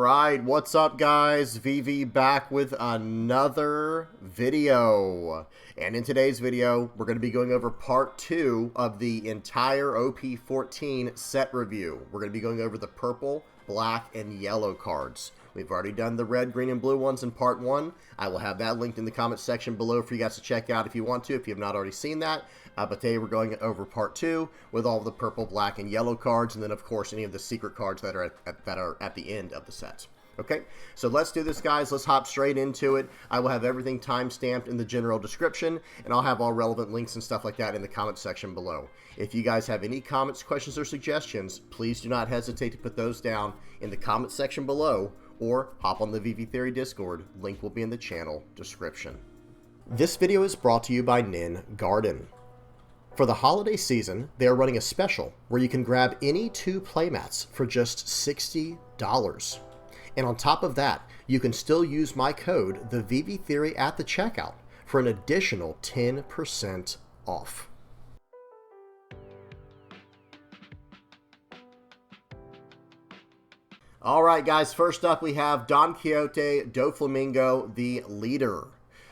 Alright, what's up guys? VV back with another video. And in today's video, we're going to be going over part 2 of the entire OP14 set review. We're going to be going over the purple, black, and yellow cards. We've already done the red, green, and blue ones in part 1. I will have that linked in the comment section below for you guys to check out if you want to, if you have not already seen that. But today we're going over part 2 with all of the purple, black, and yellow cards, and then of course any of the secret cards that are at the end of the set. Okay, so let's do this, guys. Let's hop straight into it. I will have everything time-stamped in the general description, and I'll have all relevant links and stuff like that in the comment section below. If you guys have any comments, questions, or suggestions, please do not hesitate to put those down in the comment section below, or hop on the VV Theory Discord. Link will be in the channel description. This video is brought to you by Nin Garden. For the holiday season, they are running a special where you can grab any 2 playmats for just $60. And on top of that, you can still use my code, the VV Theory, at the checkout for an additional 10% off. Alright guys, first up we have Don Quixote Doflamingo, the leader.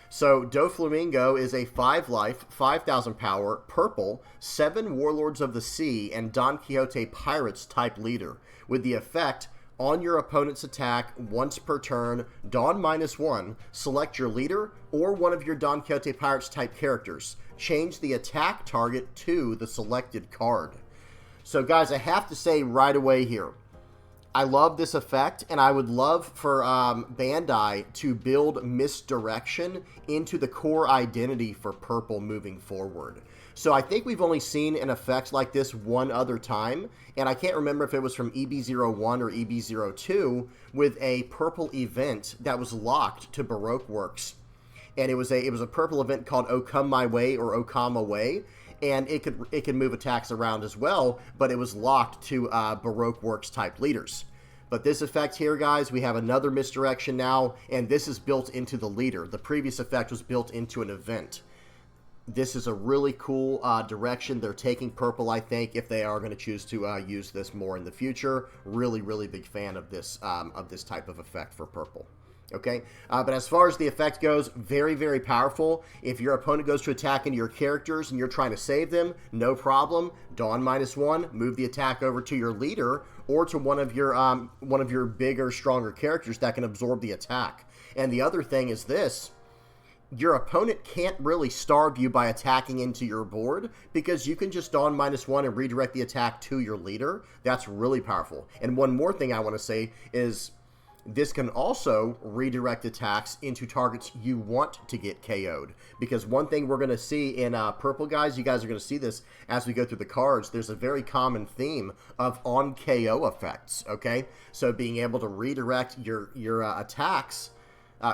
So Doflamingo is a 5-life, 5,000 power, purple, 7 Warlords of the Sea, and Don Quixote Pirates type leader, with the effect, on your opponent's attack once per turn, Don -1, select your leader or one of your Don Quixote Pirates type characters. Change the attack target to the selected card. So guys, I have to say right away here, I love this effect, and I would love for Bandai to build Misdirection into the core identity for purple moving forward. So I think we've only seen an effect like this one other time, and I can't remember if it was from EB01 or EB02 with a purple event that was locked to Baroque Works. And it was a purple event called O Come My Way or O Come Away. And it could move attacks around as well, but it was locked to Baroque Works type leaders. But this effect here, guys, we have another misdirection now, and this is built into the leader. The previous effect was built into an event. This is a really cool direction they're taking purple, I think, if they are going to choose to use this more in the future. Really, really big fan of this type of effect for purple. Okay, but as far as the effect goes, very, very powerful. If your opponent goes to attack into your characters and you're trying to save them, no problem. Don -1, move the attack over to your leader or to one of your bigger, stronger characters that can absorb the attack. And the other thing is this: your opponent can't really starve you by attacking into your board because you can just Don -1 and redirect the attack to your leader. That's really powerful. And one more thing I want to say is, this can also redirect attacks into targets you want to get KO'd. Because one thing we're going to see in purple, guys, you guys are going to see this as we go through the cards, there's a very common theme of on KO effects, okay? So being able to redirect your attacks,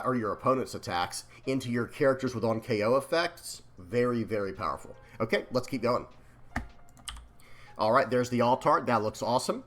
or your opponent's attacks, into your characters with on KO effects, very, very powerful. Okay, let's keep going. Alright, there's the alt art. That looks awesome.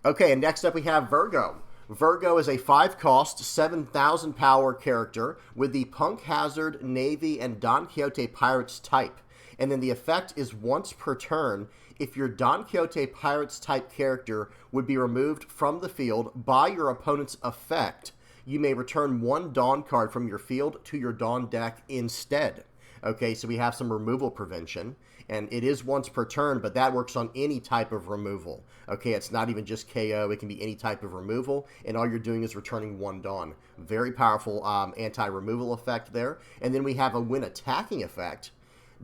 Okay, and next up we have Virgo. Virgo is a 5-cost, 7,000 power character with the Punk Hazard, Navy, and Don Quixote Pirates type. And then the effect is once per turn, if your Don Quixote Pirates type character would be removed from the field by your opponent's effect, you may return 1 Dawn card from your field to your Dawn deck instead. Okay, so we have some removal prevention, and it is once per turn, but that works on any type of removal. Okay, it's not even just KO, it can be any type of removal, and all you're doing is returning 1 Dawn. Very powerful anti-removal effect there. And then we have a when attacking effect.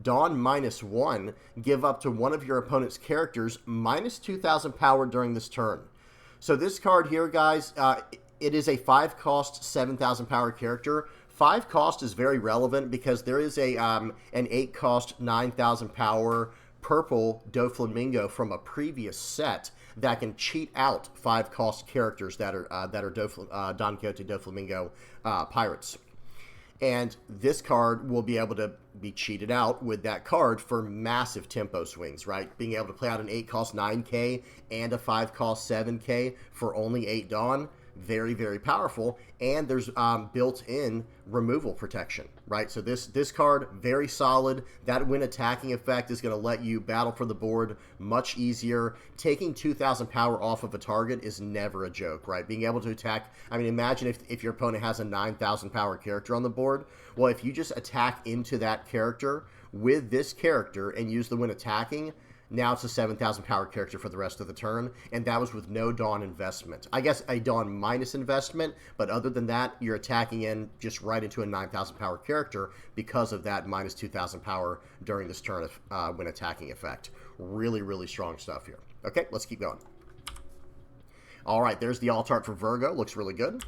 Dawn -1, give up to one of your opponent's characters -2,000 power during this turn. So this card here, guys, it is a 5-cost, 7,000 power character. 5 cost is very relevant because there is an 8-cost, 9,000 power purple Doflamingo from a previous set that can cheat out 5-cost characters that are Don Quixote Doflamingo pirates. And this card will be able to be cheated out with that card for massive tempo swings, right? Being able to play out an 8-cost 9K and a 5-cost 7K for only 8 Dawn. very, very powerful, and there's built-in removal protection, right? So this card, very solid. That when attacking effect is going to let you battle for the board much easier. Taking 2,000 power off of a target is never a joke, right? Being able to attack, I mean, imagine if your opponent has a 9,000 power character on the board. Well, if you just attack into that character with this character and use the when attacking, now it's a 7,000 power character for the rest of the turn, and that was with no Dawn investment. I guess a Dawn minus investment, but other than that, you're attacking in just right into a 9,000 power character because of that minus 2,000 power during this turn when attacking effect. Really, really strong stuff here. Okay, let's keep going. All right, there's the alt art for Virgo. Looks really good.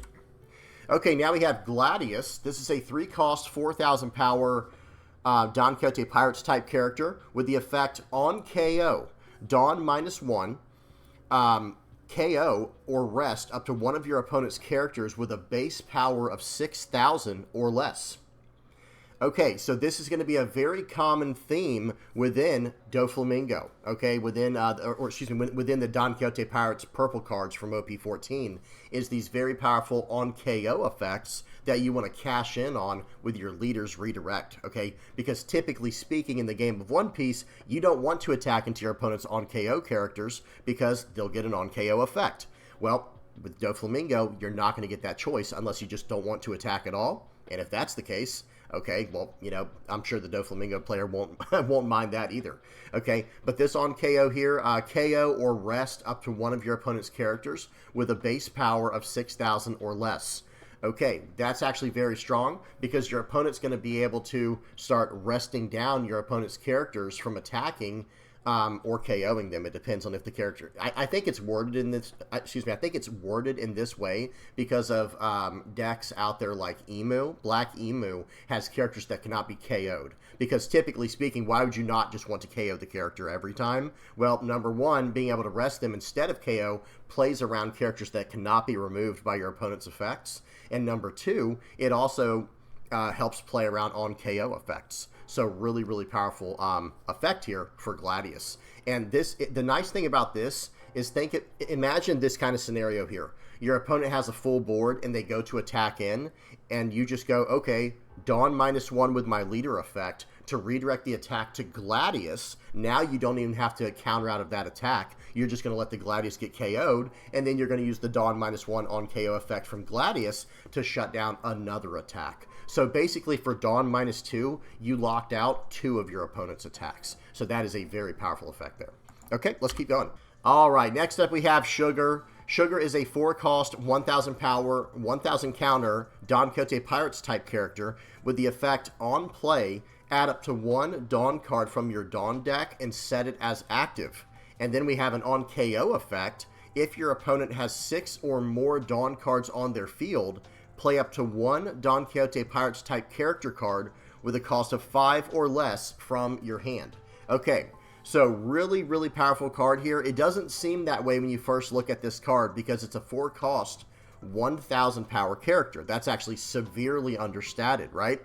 Okay, now we have Gladius. This is a 3-cost, 4,000 power Don Quixote Pirates type character with the effect on KO, Dawn -1, KO or rest up to one of your opponent's characters with a base power of 6,000 or less. Okay, so this is going to be a very common theme within Doflamingo, okay, within the Don Quixote Pirates purple cards from OP14, is these very powerful on KO effects that you want to cash in on with your leader's redirect, okay? Because typically speaking in the game of One Piece, you don't want to attack into your opponent's on KO characters because they'll get an on KO effect. Well, with Doflamingo, you're not going to get that choice unless you just don't want to attack at all, and if that's the case, okay, well, you know, I'm sure the Doflamingo player won't mind that either. Okay, but this on KO here, KO or rest up to one of your opponent's characters with a base power of 6,000 or less. Okay, that's actually very strong because your opponent's going to be able to start resting down your opponent's characters from attacking or KOing them. It depends on if the character. I think it's worded in this. I think it's worded in this way because of decks out there like Emu. Black Emu has characters that cannot be KO'd. Because typically speaking, why would you not just want to KO the character every time? Well, number one, being able to rest them instead of KO plays around characters that cannot be removed by your opponent's effects. And number two, it also helps play around on KO effects. So really, really powerful effect here for Gladius. And the nice thing about this is imagine this kind of scenario here. Your opponent has a full board and they go to attack in, and you just go, okay, Dawn -1 with my leader effect to redirect the attack to Gladius. Now you don't even have to counter out of that attack. You're just going to let the Gladius get KO'd, and then you're going to use the Dawn -1 on KO effect from Gladius to shut down another attack. So basically for Dawn -2, you locked out 2 of your opponent's attacks. So that is a very powerful effect there. Okay, let's keep going. All right, next up we have Sugar. Sugar is a 4-cost, 1,000 power, 1,000 counter Don Quixote Pirates type character with the effect on play, add up to 1 Dawn card from your Dawn deck and set it as active. And then we have an on KO effect. If your opponent has 6 or more Dawn cards on their field, play up to 1 Don Quixote Pirates type character card with a cost of 5 or less from your hand. Okay, so really, really powerful card here. It doesn't seem that way when you first look at this card because it's a 4-cost, 1,000 power character. That's actually severely understated, right?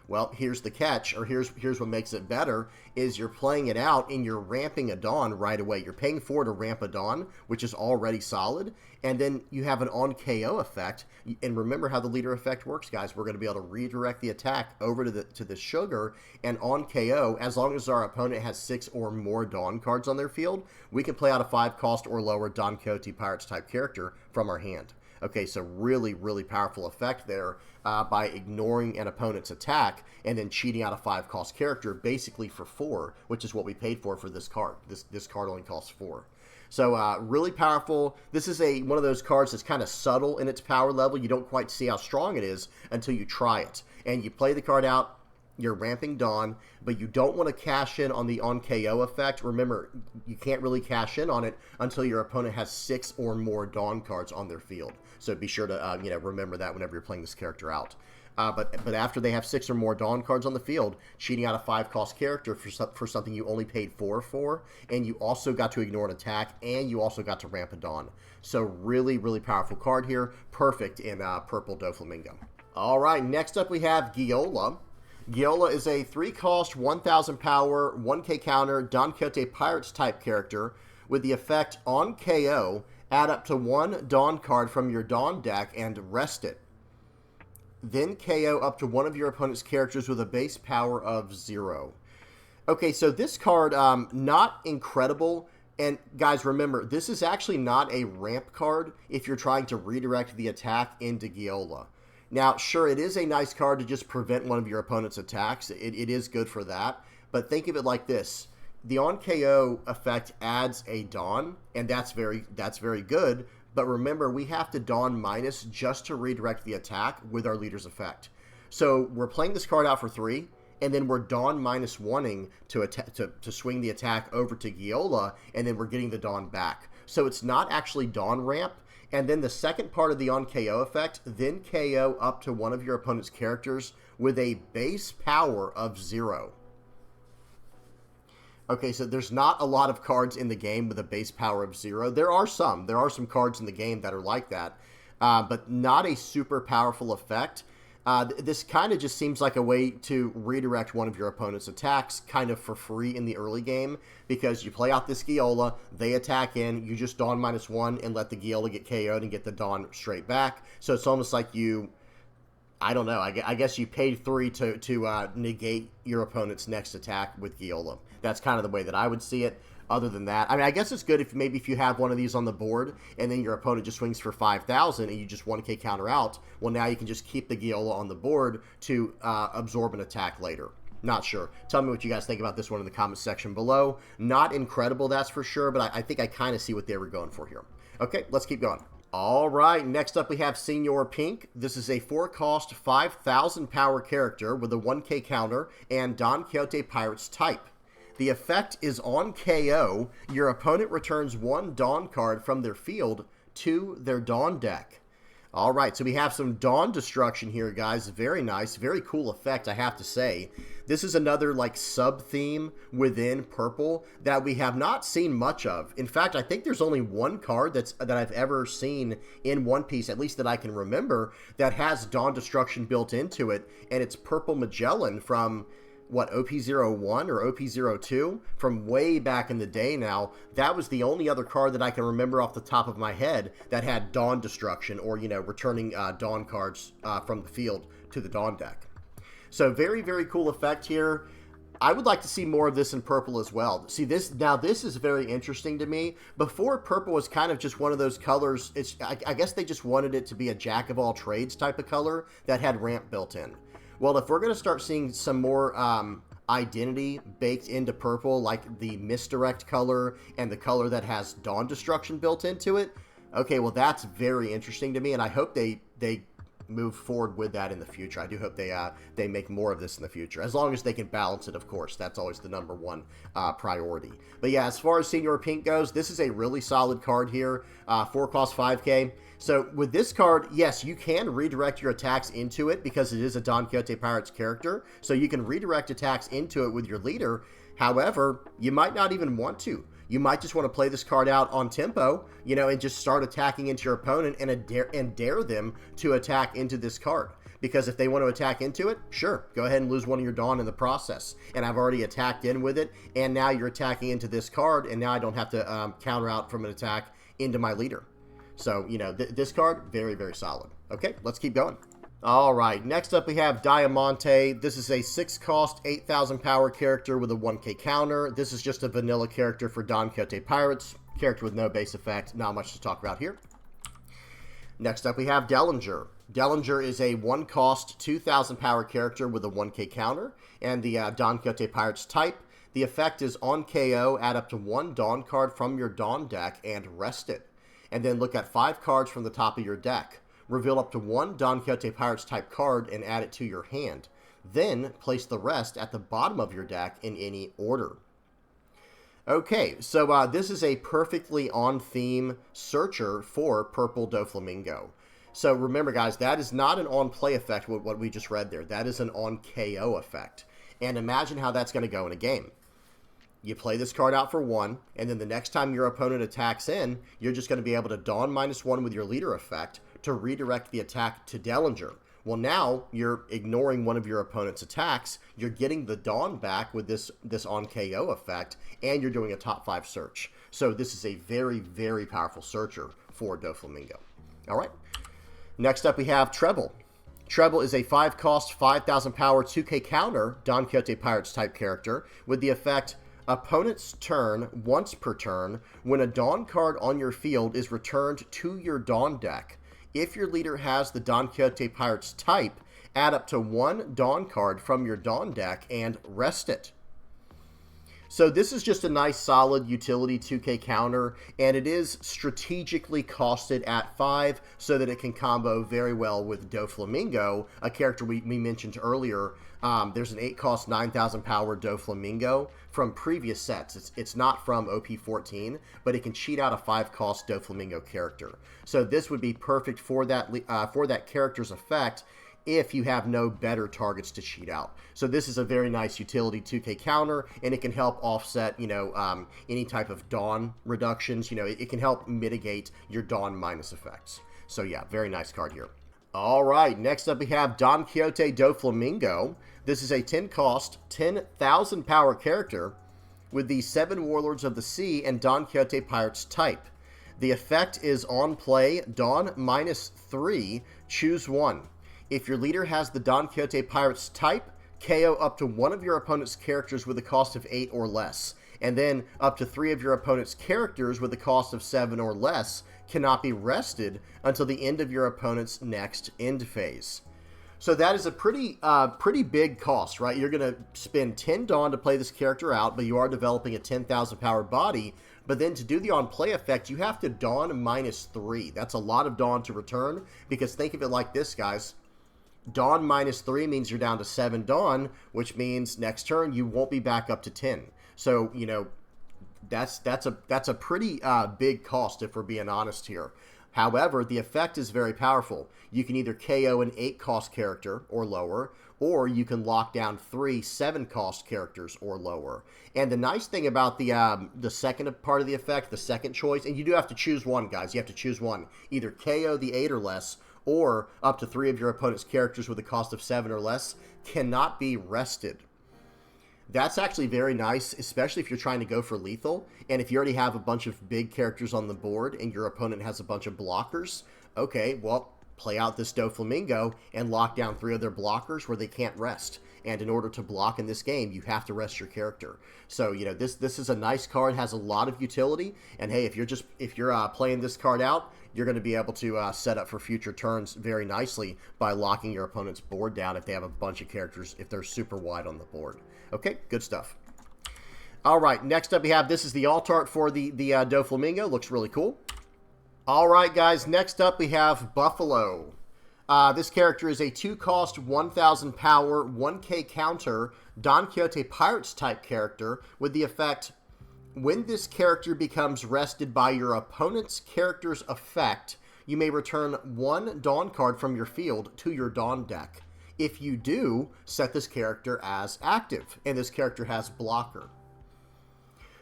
Well, here's the catch, or here's what makes it better, is you're playing it out and you're ramping a Dawn right away. You're paying 4 to ramp a Dawn, which is already solid, and then you have an on KO effect. And remember how the leader effect works, guys. We're going to be able to redirect the attack over to the Sugar, and on KO, as long as our opponent has 6 or more Dawn cards on their field, we can play out a 5-cost or lower Don Quixote Pirates type character from our hand. Okay, so really, really powerful effect there by ignoring an opponent's attack and then cheating out a 5-cost character basically for 4, which is what we paid for this card. This card only costs 4. So really powerful. This is one of those cards that's kind of subtle in its power level. You don't quite see how strong it is until you try it. And you play the card out. You're ramping Dawn, but you don't want to cash in on the on KO effect. Remember, you can't really cash in on it until your opponent has 6 or more Dawn cards on their field. So be sure to remember that whenever you're playing this character out. But after they have 6 or more Dawn cards on the field, cheating out a 5-cost character for something you only paid 4 for, and you also got to ignore an attack, and you also got to ramp a Dawn. So really, really powerful card here. Perfect in purple Doflamingo. All right, next up we have Giola. Giola is a 3-cost, 1,000 power, 1K counter Don Quixote Pirates type character with the effect on KO, Add up to 1 Dawn card from your Dawn deck and rest it. Then KO up to one of your opponent's characters with a base power of 0. Okay, so this card, not incredible. And guys, remember, this is actually not a ramp card if you're trying to redirect the attack into Giola. Now, sure, it is a nice card to just prevent one of your opponent's attacks. It is good for that. But think of it like this. The on KO effect adds a Dawn, and that's very good. But remember, we have to Dawn minus just to redirect the attack with our leader's effect. So we're playing this card out for 3, and then we're Dawn minus 1ing to swing the attack over to Giola, and then we're getting the Dawn back. So it's not actually Dawn ramp. And then the second part of the on KO effect, then KO up to one of your opponent's characters with a base power of 0. Okay, so there's not a lot of cards in the game with a base power of 0. There are some cards in the game that are like that, but not a super powerful effect. This kind of just seems like a way to redirect one of your opponent's attacks kind of for free in the early game, because you play out this Giola, they attack in, you just Dawn minus 1 and let the Giola get KO'd and get the Dawn straight back. So it's almost like you, I don't know, I guess you paid 3 to negate your opponent's next attack with Giola. That's kind of the way that I would see it. Other than that, I mean, I guess it's good if you have one of these on the board and then your opponent just swings for 5,000 and you just 1k counter out. Well, now you can just keep the Giola on the board to absorb an attack later. Not sure. Tell me what you guys think about this one in the comments section below. Not incredible, that's for sure, but I think I kind of see what they were going for here. Okay, let's keep going. All right, next up we have Senior Pink. This is a 4-cost, 5,000 power character with a 1k counter and Don Quixote Pirates type. The effect is on KO, your opponent returns 1 Dawn card from their field to their Dawn deck. All right, so we have some Dawn destruction here, guys. Very nice, very cool effect, I have to say. This is another like sub-theme within purple that we have not seen much of. In fact, I think there's only one card that I've ever seen in One Piece, at least that I can remember, that has Dawn destruction built into it, and it's Purple Magellan from what, OP01 or OP02 from way back in the day now. That was the only other card that I can remember off the top of my head that had Dawn destruction, or, you know, returning Dawn cards from the field to the Dawn deck. So very, very cool effect here. I would like to see more of this in purple as well. See, this is very interesting to me. Before, purple was kind of just one of those colors. I guess they just wanted it to be a jack of all trades type of color that had ramp built in. Well, if we're going to start seeing some more identity baked into purple, like the misdirect color and the color that has Dawn destruction built into it, okay, well, that's very interesting to me, and I hope they move forward with that in the future. I do hope they make more of this in the future, as long as they can balance it, of course. That's always the number one priority. But yeah, as far as Senior Pink goes, this is a really solid card here. 4 cost 5k. So with this card, yes, you can redirect your attacks into it because it is a Don Quixote Pirates character. So you can redirect attacks into it with your leader. However, you might not even want to. You might just want to play this card out on tempo, you know, and just start attacking into your opponent and dare them to attack into this card. Because if they want to attack into it, sure, go ahead and lose one of your Dawn in the process. And I've already attacked in with it, and now you're attacking into this card, and now I don't have to counter out from an attack into my leader. So, you know, this card, very, very solid. Okay, let's keep going. All right, next up we have Diamante. This is a 6-cost, 8,000 power character with a 1k counter. This is just a vanilla character for Don Quixote Pirates. Character with no base effect, not much to talk about here. Next up we have Dellinger. Dellinger is a 1-cost, 2,000 power character with a 1k counter and the Don Quixote Pirates type. The effect is on KO, add up to 1 Dawn card from your Dawn deck and rest it. And then look at 5 cards from the top of your deck. Reveal up to 1 Don Quixote Pirates type card and add it to your hand. Then place the rest at the bottom of your deck in any order. Okay, so this is a perfectly on-theme searcher for Purple Doflamingo. So remember, guys, that is not an on-play effect, what we just read there. That is an on-KO effect. And imagine how that's going to go in a game. You play this card out for 1, and then the next time your opponent attacks in, you're just going to be able to Dawn -1 with your leader effect to redirect the attack to Dellinger. Well, now you're ignoring one of your opponent's attacks, you're getting the Dawn back with this on KO effect, and you're doing a top 5 search. So this is a very, very powerful searcher for Doflamingo. All right. Next up, we have Treble. Treble is a 5-cost, 5,000 power, 2k counter Don Quixote Pirates type character with the effect opponent's turn once per turn. When a Dawn card on your field is returned to your Dawn deck, if your leader has the Don Quixote Pirates type, add up to 1 Dawn card from your Dawn deck and rest it. So this is just a nice solid utility 2k counter, and it is strategically costed at 5 so that it can combo very well with Doflamingo, a character we mentioned earlier. There's an 8-cost, 9,000 power Doflamingo from previous sets. It's not from OP14, but it can cheat out a 5-cost Doflamingo character. So this would be perfect for that character's effect if you have no better targets to cheat out. So this is a very nice utility 2k counter, and it can help offset, any type of Dawn reductions. It can help mitigate your Dawn minus effects. So yeah, very nice card here. All right, next up we have Don Quixote Doflamingo. This is a 10-cost, 10,000 power character with the 7 Warlords of the Sea and Don Quixote Pirates type. The effect is on play, Dawn -3, choose 1. If your leader has the Don Quixote Pirates type, KO up to 1 of your opponent's characters with a cost of 8 or less, and then up to 3 of your opponent's characters with a cost of 7 or less cannot be rested until the end of your opponent's next end phase. So that is a pretty big cost, right? You're going to spend 10 Dawn to play this character out, but you are developing a 10,000 power body. But then to do the on-play effect, you have to Dawn -3. That's a lot of Dawn to return, because think of it like this, guys. Dawn -3 means you're down to 7 Dawn, which means next turn you won't be back up to 10. So, that's a pretty big cost if we're being honest here. However, the effect is very powerful. You can either KO an 8-cost character or lower, or you can lock down 3 7-cost characters or lower. And the nice thing about the second part of the effect, the second choice, and you do have to choose one, guys. You have to choose one. Either KO the 8 or less, or up to 3 of your opponent's characters with a cost of 7 or less cannot be rested. That's actually very nice, especially if you're trying to go for lethal, and if you already have a bunch of big characters on the board and your opponent has a bunch of blockers. Okay, well, play out this Doflamingo and lock down 3 of their blockers where they can't rest. And in order to block in this game, you have to rest your character. So, this is a nice card, has a lot of utility, and hey, if you're playing this card out, you're going to be able to set up for future turns very nicely by locking your opponent's board down if they have a bunch of characters, if they're super wide on the board. Okay, good stuff. All right, next up we have, this is the alt art for the Doflamingo. Looks really cool. All right, guys, next up we have Buffalo. This character is a 2-cost, 1,000 power, 1k counter Don Quixote Pirates type character with the effect, when this character becomes rested by your opponent's character's effect, you may return 1 Dawn card from your field to your Dawn deck. If you do, set this character as active, and this character has blocker.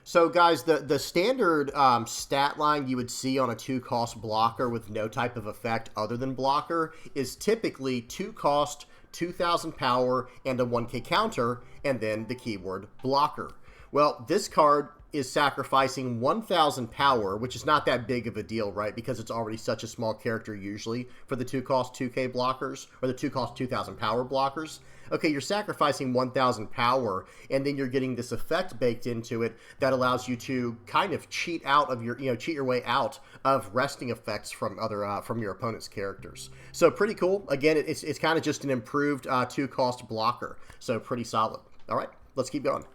So guys, the standard stat line you would see on a 2-cost blocker with no type of effect other than blocker is typically 2-cost, 2,000 power, and a 1k counter, and then the keyword blocker. Well, this card is sacrificing 1,000 power, which is not that big of a deal, right? Because it's already such a small character usually for the 2-cost 2k blockers, or the 2-cost 2,000 power blockers. Okay, you're sacrificing 1,000 power, and then you're getting this effect baked into it that allows you to kind of cheat your way out of resting effects from from your opponent's characters. So pretty cool. Again, it's kind of just an improved 2-cost blocker. So pretty solid. All right, let's keep going.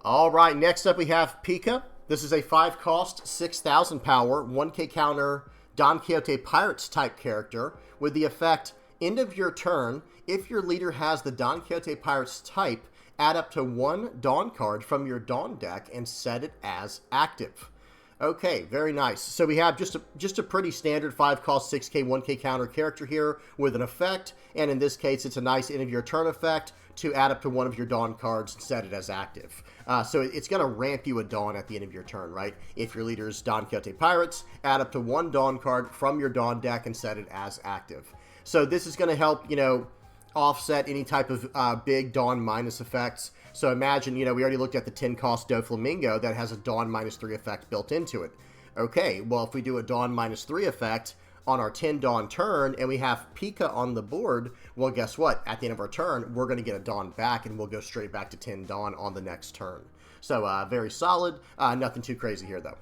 All right, next up we have Pika. This is a 5-cost, 6,000 power, 1k counter Don Quixote Pirates type character with the effect, end of your turn, if your leader has the Don Quixote Pirates type, add up to 1 Dawn card from your Dawn deck and set it as active. Okay, very nice. So we have just a pretty standard 5-cost, 6k, 1k counter character here with an effect, and in this case it's a nice end of your turn effect to add up to 1 of your Dawn cards and set it as active. So it's going to ramp you a Dawn at the end of your turn, right? If your leader is Don Quixote Pirates, add up to 1 Dawn card from your Dawn deck and set it as active. So this is going to help, offset any type of big Dawn minus effects. So imagine, we already looked at the 10-cost Doflamingo that has a Dawn -3 effect built into it. Okay, well, if we do a Dawn -3 effect on our 10 Dawn turn and we have Pika on the board, well, guess what? At the end of our turn, we're going to get a Dawn back and we'll go straight back to 10 Dawn on the next turn. So very solid. Nothing too crazy here, though.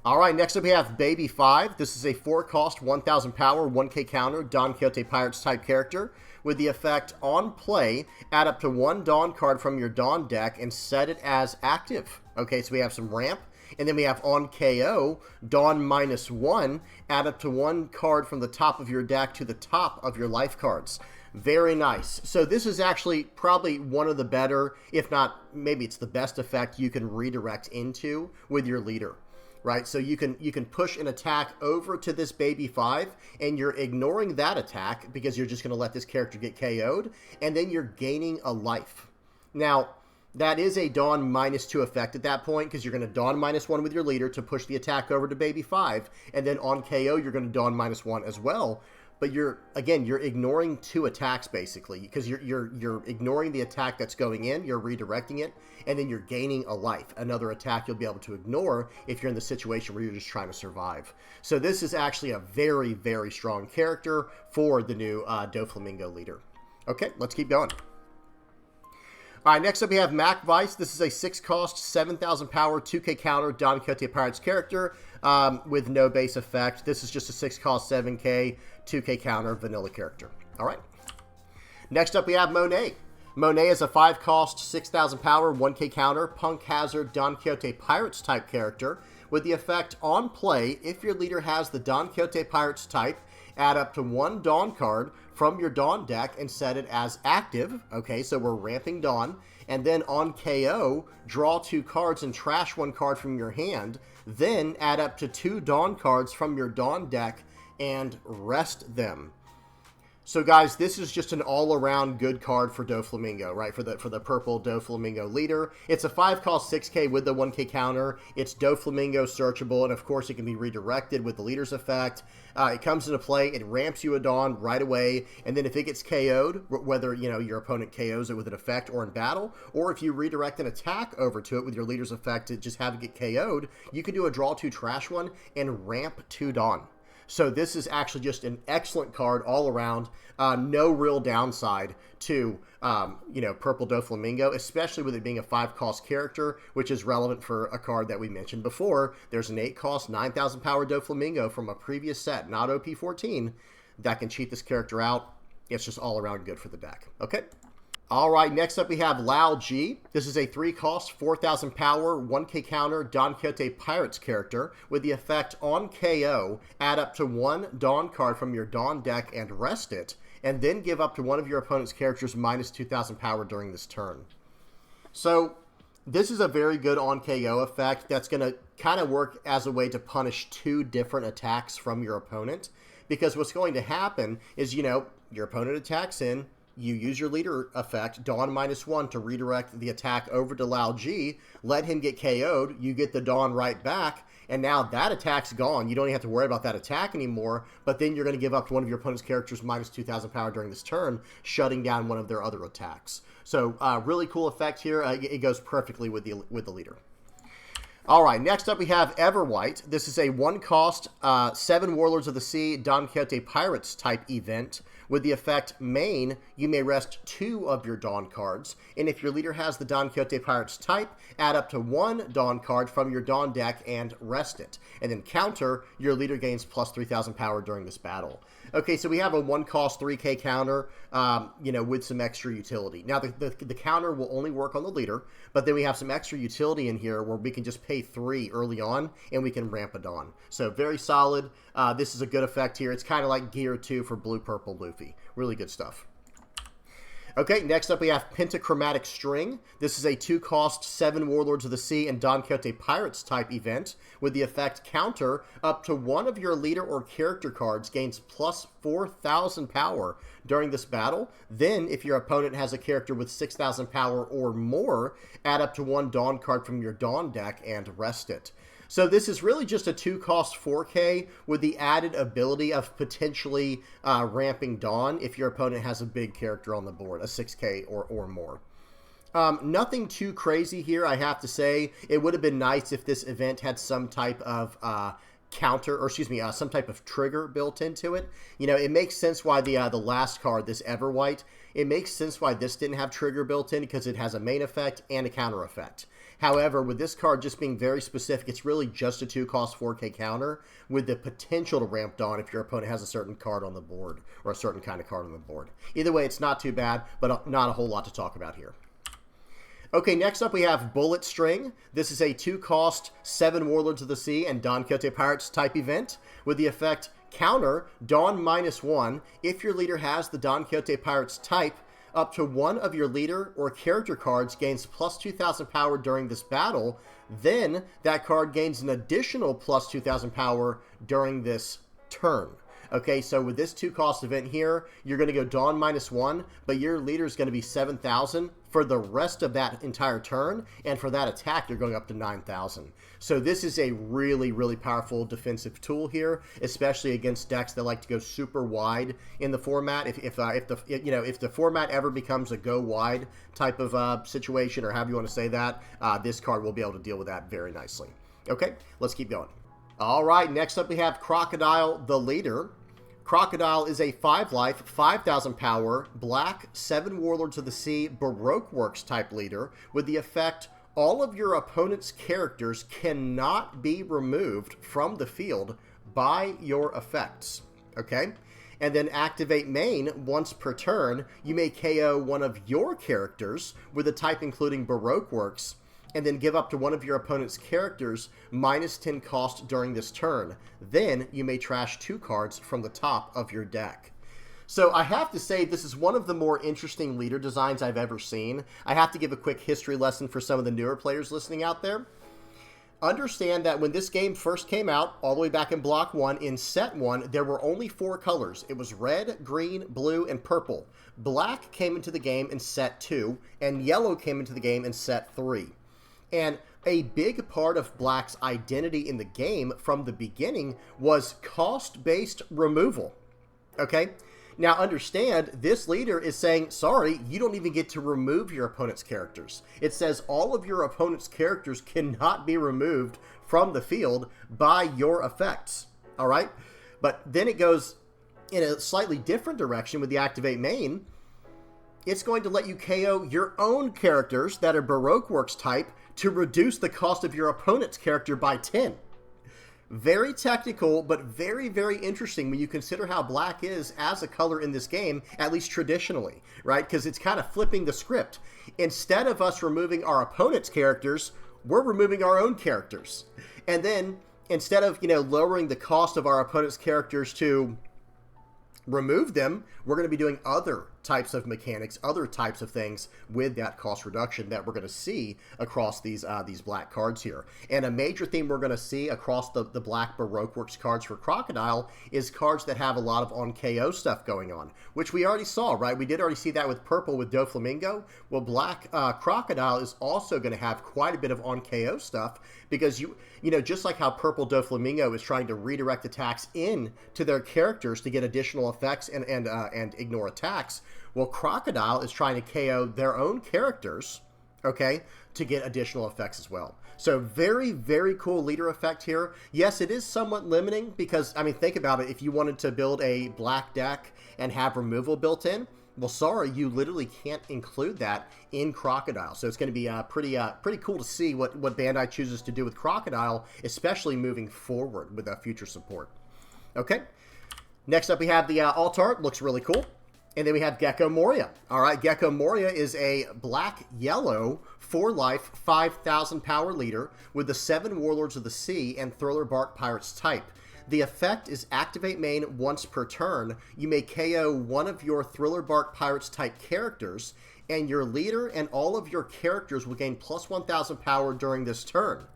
All right, next up we have Baby 5. This is a 4-cost, 1,000 power, 1k counter, Don Quixote Pirates type character. With the effect on play, add up to 1 Dawn card from your Dawn deck and set it as active. Okay, so we have some ramp. And then we have on KO, Dawn -1, add up to 1 card from the top of your deck to the top of your life cards. Very nice. So this is actually probably one of the better, if not, maybe it's the best effect you can redirect into with your leader. Right, so you can push an attack over to this Baby 5, and you're ignoring that attack because you're just going to let this character get KO'd, and then you're gaining a life. Now, that is a Dawn -2 effect at that point because you're going to Dawn -1 with your leader to push the attack over to Baby 5, and then on KO you're going to Dawn -1 as well. But you're ignoring 2 attacks basically because you're ignoring the attack that's going in, you're redirecting it, and then you're gaining a life. Another attack you'll be able to ignore if you're in the situation where you're just trying to survive. So this is actually a very, very strong character for the new Doflamingo leader. Okay, let's keep going. All right, next up we have Mac Vice. This is a 6-cost, 7,000 power, 2k counter, Don Quixote Pirates character with no base effect. This is just a 6-cost, 7k, 2k counter, vanilla character. All right. Next up we have Monet. Monet is a 5-cost, 6,000 power, 1k counter, Punk Hazard, Don Quixote Pirates type character with the effect on play, if your leader has the Don Quixote Pirates type, add up to 1 Dawn card from your Dawn deck and set it as active. Okay, so we're ramping Dawn. And then on KO, draw 2 cards and trash 1 card from your hand. Then add up to 2 Dawn cards from your Dawn deck and rest them. So guys, this is just an all-around good card for Doflamingo, right? For the purple Doflamingo leader. It's a 5-cost 6k with the 1k counter. It's Doflamingo searchable, and of course it can be redirected with the leader's effect. It comes into play, it ramps you a Dawn right away, and then if it gets KO'd, whether your opponent KOs it with an effect or in battle, or if you redirect an attack over to it with your leader's effect to just have it get KO'd, you can do a draw 2 trash 1 and ramp 2 Dawn. So this is actually just an excellent card all around. No real downside to, Purple Doflamingo, especially with it being a 5-cost character, which is relevant for a card that we mentioned before. There's an 8-cost, 9,000 power Doflamingo from a previous set, not OP14, that can cheat this character out. It's just all around good for the deck. Okay. All right, next up we have Lao G. This is a 3-cost, 4,000 power, 1k counter, Don Quixote Pirates character with the effect on KO, add up to 1 Dawn card from your Dawn deck and rest it, and then give up to one of your opponent's characters -2,000 power during this turn. So this is a very good on KO effect that's going to kind of work as a way to punish 2 different attacks from your opponent, because what's going to happen is, your opponent attacks in, you use your leader effect, Dawn -1, to redirect the attack over to Lao G, let him get KO'd, you get the Dawn right back, and now that attack's gone. You don't even have to worry about that attack anymore, but then you're going to give up to one of your opponent's characters -2,000 power during this turn, shutting down one of their other attacks. So really cool effect here. It goes perfectly with the leader. All right, next up we have Everwhite. This is a 1-cost, 7 Warlords of the Sea, Don Quixote Pirates type event. With the effect main, you may rest 2 of your Dawn cards, and if your leader has the Don Quixote Pirates type, add up to 1 Dawn card from your Dawn deck and rest it. And then counter, your leader gains plus 3,000 power during this battle. Okay, so we have a 1-cost 3k counter, with some extra utility. Now, the counter will only work on the leader, but then we have some extra utility in here where we can just pay 3 early on, and we can ramp it on. So very solid. This is a good effect here. It's kind of like Gear 2 for Blue-Purple Luffy. Really good stuff. Okay, next up we have Pentachromatic String. This is a 2-cost, 7 Warlords of the Sea and Don Quixote Pirates type event with the effect counter up to one of your leader or character cards gains plus 4,000 power during this battle. Then, if your opponent has a character with 6,000 power or more, add up to 1 Dawn card from your Dawn deck and rest it. So this is really just a 2-cost 4K with the added ability of potentially ramping Dawn if your opponent has a big character on the board, a 6K or more. Nothing too crazy here, I have to say. It would have been nice if this event had some type of counter, or excuse me, some type of trigger built into it. You know, it makes sense why the last card, this Everwhite, it makes sense why this didn't have trigger built in, because it has a main effect and a counter effect. However, with this card just being very specific, it's really just a 2-cost 4K counter with the potential to ramp Dawn if your opponent has a certain card on the board, or a certain kind of card on the board. Either way, it's not too bad, but not a whole lot to talk about here. Okay, next up we have Bullet String. This is a 2-cost 7 Warlords of the Sea and Don Quixote Pirates type event with the effect counter Dawn -1. If your leader has the Don Quixote Pirates type, up to one of your leader or character cards gains plus 2,000 power during this battle. Then that card gains an additional plus 2,000 power during this turn. Okay, so with this 2-cost event here, you're going to go Dawn -1, but your leader is going to be 7,000 for the rest of that entire turn, and for that attack, you're going up to 9,000. So this is a really, really powerful defensive tool here, especially against decks that like to go super wide in the format. If the format ever becomes a go wide type of situation, or however you want to say that, this card will be able to deal with that very nicely. Okay, let's keep going. All right, next up we have Crocodile the Leader. Crocodile is a 5-life, 5,000 power, black, 7 Warlords of the Sea, Baroque Works type leader with the effect all of your opponent's characters cannot be removed from the field by your effects. Okay? And then activate main once per turn. You may KO one of your characters with a type including Baroque Works, and then give up to one of your opponent's characters -10 cost during this turn. Then you may trash 2 cards from the top of your deck. So I have to say this is one of the more interesting leader designs I've ever seen. I have to give a quick history lesson for some of the newer players listening out there. Understand that when this game first came out, all the way back in Block 1, in Set 1, there were only 4 colors. It was red, green, blue, and purple. Black came into the game in Set 2, and yellow came into the game in Set 3. And a big part of Black's identity in the game from the beginning was cost-based removal. Okay? Now understand, this leader is saying, sorry, you don't even get to remove your opponent's characters. It says all of your opponent's characters cannot be removed from the field by your effects. All right? But then it goes in a slightly different direction with the Activate main. It's going to let you KO your own characters that are Baroque Works type to reduce the cost of your opponent's character by 10. Very technical, but very, very interesting when you consider how black is as a color in this game, at least traditionally, right? Because it's kind of flipping the script. Instead of us removing our opponent's characters, we're removing our own characters. And then, instead of, lowering the cost of our opponent's characters to remove them, we're going to be doing other types of mechanics, other types of things with that cost reduction that we're going to see across these black cards here. And a major theme we're going to see across the black Baroque Works cards for Crocodile is cards that have a lot of on KO stuff going on, which we already saw, right? We did already see that with purple with Doflamingo. Well, black Crocodile is also going to have quite a bit of on KO stuff, because just like how purple Doflamingo is trying to redirect attacks in to their characters to get additional effects and ignore attacks. Well, Crocodile is trying to KO their own characters, okay, to get additional effects as well. So very, very cool leader effect here. Yes, it is somewhat limiting because, think about it. If you wanted to build a black deck and have removal built in, well, sorry, you literally can't include that in Crocodile. So it's going to be pretty cool to see what Bandai chooses to do with Crocodile, especially moving forward with future support. Okay, next up we have the alt art. Looks really cool. And then we have Gecko Moria. All right, Gecko Moria is a black-yellow, 4-life, 5,000 power leader with the 7 Warlords of the Sea and Thriller Bark Pirates type. The effect is activate main once per turn. You may KO one of your Thriller Bark Pirates type characters, and your leader and all of your characters will gain plus 1,000 power during this turn.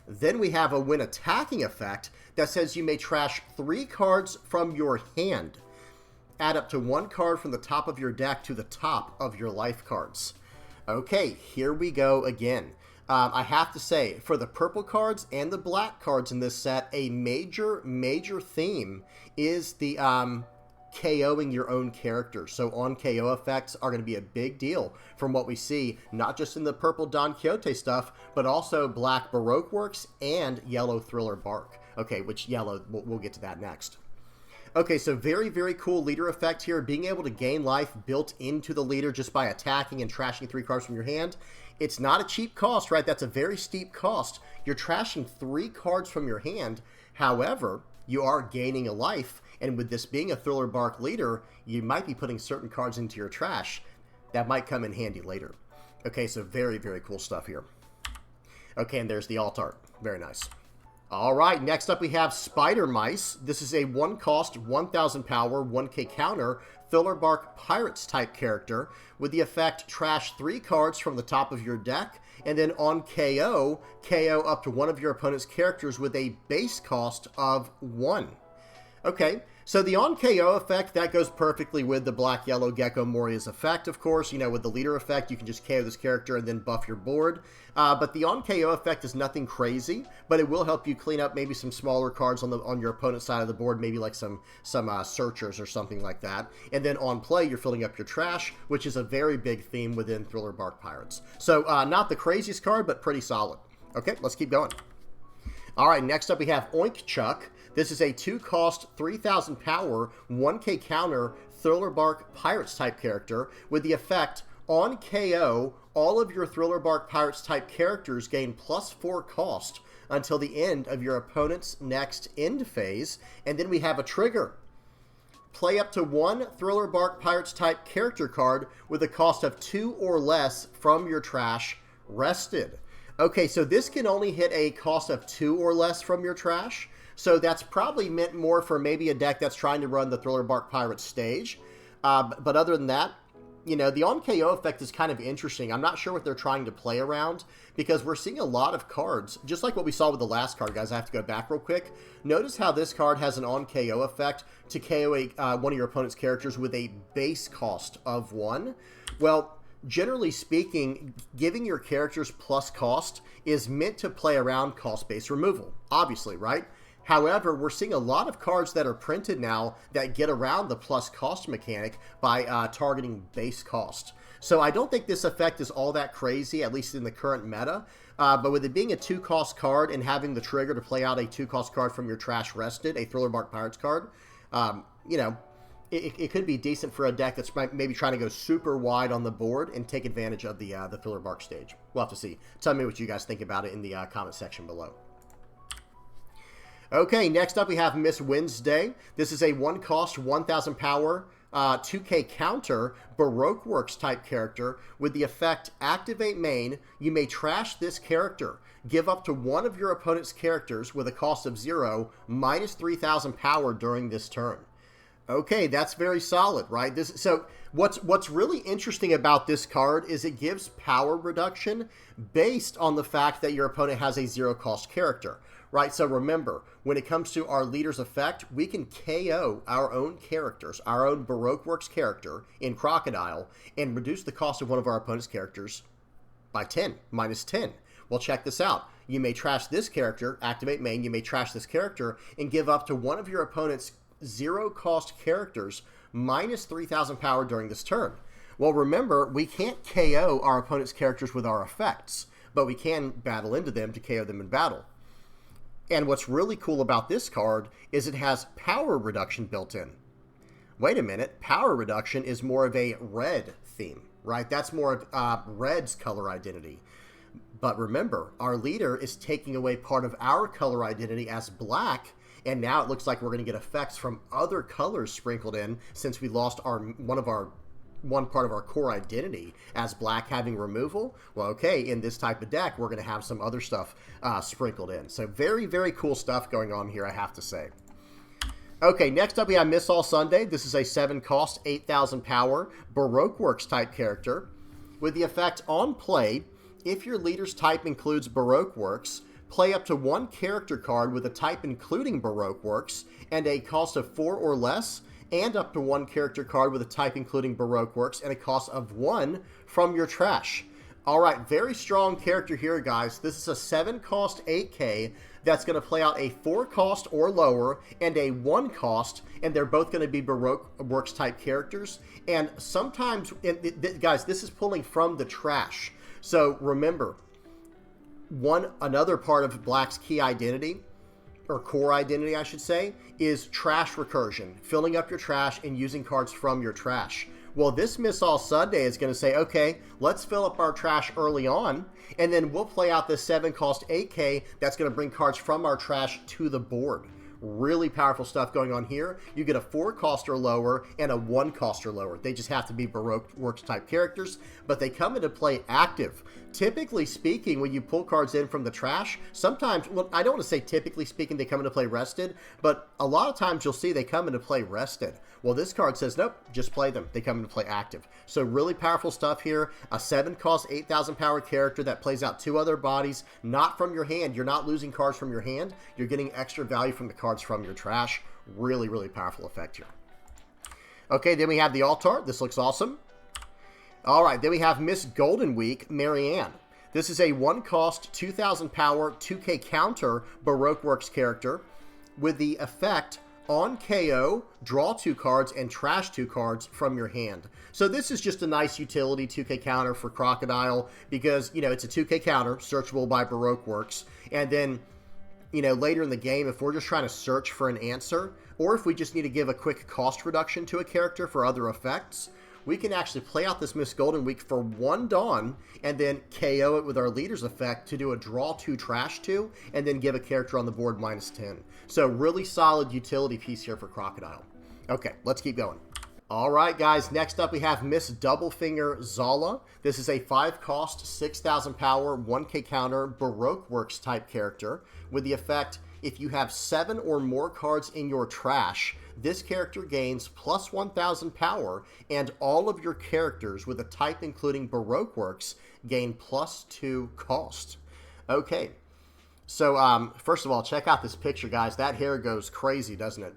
Then we have a when attacking effect that says you may trash 3 cards from your hand. Add up to 1 card from the top of your deck to the top of your life cards. Okay, here we go again. I have to say, for the purple cards and the black cards in this set, a major theme is the KOing your own character. So on KO effects are going to be a big deal from what we see, not just in the purple Don Quixote stuff, but also black Baroque Works and yellow Thriller Bark. Okay, which yellow, we'll get to that next. Okay, so very, very cool leader effect here. Being able to gain life built into the leader just by attacking and trashing 3 cards from your hand. It's not a cheap cost, right? That's a very steep cost. You're trashing 3 cards from your hand. However, you are gaining a life. And with this being a Thriller Bark leader, you might be putting certain cards into your trash. That might come in handy later. Okay, so very, very cool stuff here. Okay, and there's the alt art. Very nice. All right, next up we have Spider Mice. This is a 1 cost, 1,000 power, 1k counter, Thriller Bark Pirates type character with the effect trash 3 cards from the top of your deck, and then on KO, KO up to one of your opponent's characters with a base cost of 1. Okay, so the on KO effect, that goes perfectly with the Black Yellow Gecko Moria's effect, of course. You know, with the leader effect, you can just KO this character and then buff your board. But the on KO effect is nothing crazy, but it will help you clean up maybe some smaller cards on your opponent's side of the board, maybe like some searchers or something like that. And then on play, you're filling up your trash, which is a very big theme within Thriller Bark Pirates. So not the craziest card, but pretty solid. Okay, let's keep going. All right, next up we have Oink Chuck. This is a 2 cost, 3,000 power, 1k counter, Thriller Bark Pirates type character with the effect on KO, all of your Thriller Bark Pirates type characters gain +4 cost until the end of your opponent's next end phase. And then we have a trigger. Play up to 1 Thriller Bark Pirates type character card with a cost of 2 or less from your trash rested. Okay, so this can only hit a cost of 2 or less from your trash. So that's probably meant more for maybe a deck that's trying to run the Thriller Bark Pirates stage. But other than that, you know, the on KO effect is kind of interesting. I'm not sure what they're trying to play around because we're seeing a lot of cards, just like what we saw with the last card, guys. I have to go back real quick. Notice how this card has an on KO effect to KO one of your opponent's characters with a base cost of 1. Well, generally speaking, giving your characters plus cost is meant to play around cost-based removal, obviously, right? However, we're seeing a lot of cards that are printed now that get around the plus cost mechanic by targeting base cost. So I don't think this effect is all that crazy, at least in the current meta. But with it being a 2 cost card and having the trigger to play out a 2 cost card from your trash rested, a Thriller Bark Pirates card, you know, it could be decent for a deck that's maybe trying to go super wide on the board and take advantage of the Thriller Bark stage. We'll have to see. Tell me what you guys think about it in the comment section below. Okay, next up we have Miss Wednesday. This is a 1 cost, 1,000 power, 2k counter, Baroque Works type character with the effect activate main. You may trash this character. Give up to one of your opponent's characters with a cost of 0, minus 3,000 power during this turn. Okay, that's very solid, right? So what's really interesting about this card is it gives power reduction based on the fact that your opponent has a 0 cost character. Right, so remember, when it comes to our leader's effect, we can KO our own characters, our own Baroque Works character in Crocodile, and reduce the cost of one of our opponent's characters by 10, minus 10. Well, check this out. You may trash this character, activate main, you may trash this character, and give up to one of your opponent's 0 cost characters minus 3,000 power during this turn. Well, remember, we can't KO our opponent's characters with our effects, but we can battle into them to KO them in battle. And what's really cool about this card is it has power reduction built in. Wait a minute, power reduction is more of a red theme, right? That's more of red's color identity. But remember, our leader is taking away part of our color identity as black, and now it looks like we're going to get effects from other colors sprinkled in since we lost one part of our core identity as black having removal. Well, okay, in this type of deck, we're going to have some other stuff sprinkled in. So very, very cool stuff going on here, I have to say. Okay, next up we have Miss All Sunday. This is a 7 cost, 8,000 power, Baroque Works type character. With the effect on play, if your leader's type includes Baroque Works, play up to 1 character card with a type including Baroque Works and a cost of 4 or less, and up to 1 character card with a type including Baroque Works and a cost of 1 from your trash. All right, very strong character here, guys. This is a 7-cost 8K that's going to play out a 4-cost or lower and a 1-cost, and they're both going to be Baroque Works type characters. And sometimes, guys, this is pulling from the trash. So remember, another part of Black's key identity, or core identity, I should say, is trash recursion, filling up your trash and using cards from your trash. Well, this Miss All Sunday is going to say, okay, let's fill up our trash early on, and then we'll play out this 7-cost 8K that's going to bring cards from our trash to the board. Really powerful stuff going on here. You get a 4-cost or lower and a 1-cost or lower. They just have to be Baroque Works type characters, but they come into play active. Typically speaking, when you pull cards in from the trash, sometimes, well, I don't want to say typically speaking they come into play rested, but a lot of times you'll see they come into play rested. Well, this card says, nope, just play them. They come into play active. So really powerful stuff here. A 7-cost, 8,000 power character that plays out 2 other bodies, not from your hand. You're not losing cards from your hand. You're getting extra value from the cards from your trash. Really, really powerful effect here. Okay, then we have the altar. This looks awesome. All right, then we have Miss Golden Week, Marianne. This is a 1-cost, 2,000 power, 2K counter Baroque Works character with the effect on KO, draw 2 cards and trash 2 cards from your hand. So this is just a nice utility 2K counter for Crocodile because, you know, it's a 2K counter, searchable by Baroque Works. And then, you know, later in the game, if we're just trying to search for an answer, or if we just need to give a quick cost reduction to a character for other effects, we can actually play out this Miss Golden Week for 1 Dawn and then KO it with our leader's effect to do a draw 2, trash 2, and then give a character on the board -10. So really solid utility piece here for Crocodile. Okay, let's keep going. All right, guys, next up we have Miss Doublefinger Zala. This is a 5-cost, 6,000 power, 1K counter Baroque Works type character with the effect, if you have 7 or more cards in your trash, this character gains plus 1,000 power, and all of your characters with a type including Baroque Works gain +2 cost. Okay, so first of all, check out this picture, guys. That hair goes crazy, doesn't it?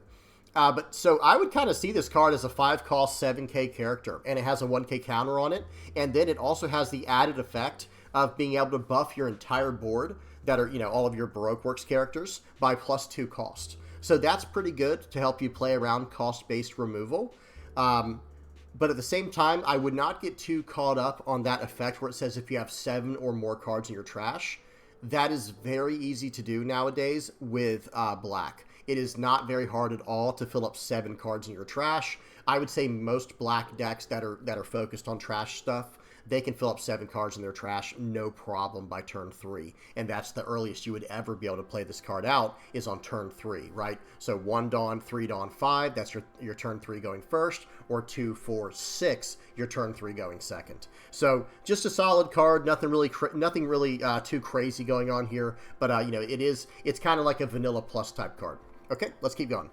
So I would kind of see this card as a 5-cost 7K character, and it has a 1K counter on it, and then it also has the added effect of being able to buff your entire board that are, you know, all of your Baroque Works characters by +2 cost. So that's pretty good to help you play around cost-based removal. But at the same time, I would not get too caught up on that effect where it says if you have 7 or more cards in your trash. That is very easy to do nowadays with Black. It is not very hard at all to fill up 7 cards in your trash. I would say most Black decks that are focused on trash stuff, they can fill up 7 cards in their trash, no problem, by turn 3. And that's the earliest you would ever be able to play this card out is on turn 3, right? So 1 Dawn, 3 Dawn, 5, that's your turn 3 going first, or 2, 4, 6, your turn 3 going second. So just a solid card, nothing really too crazy going on here, but you know, it's kind of like a vanilla plus type card. Okay, let's keep going.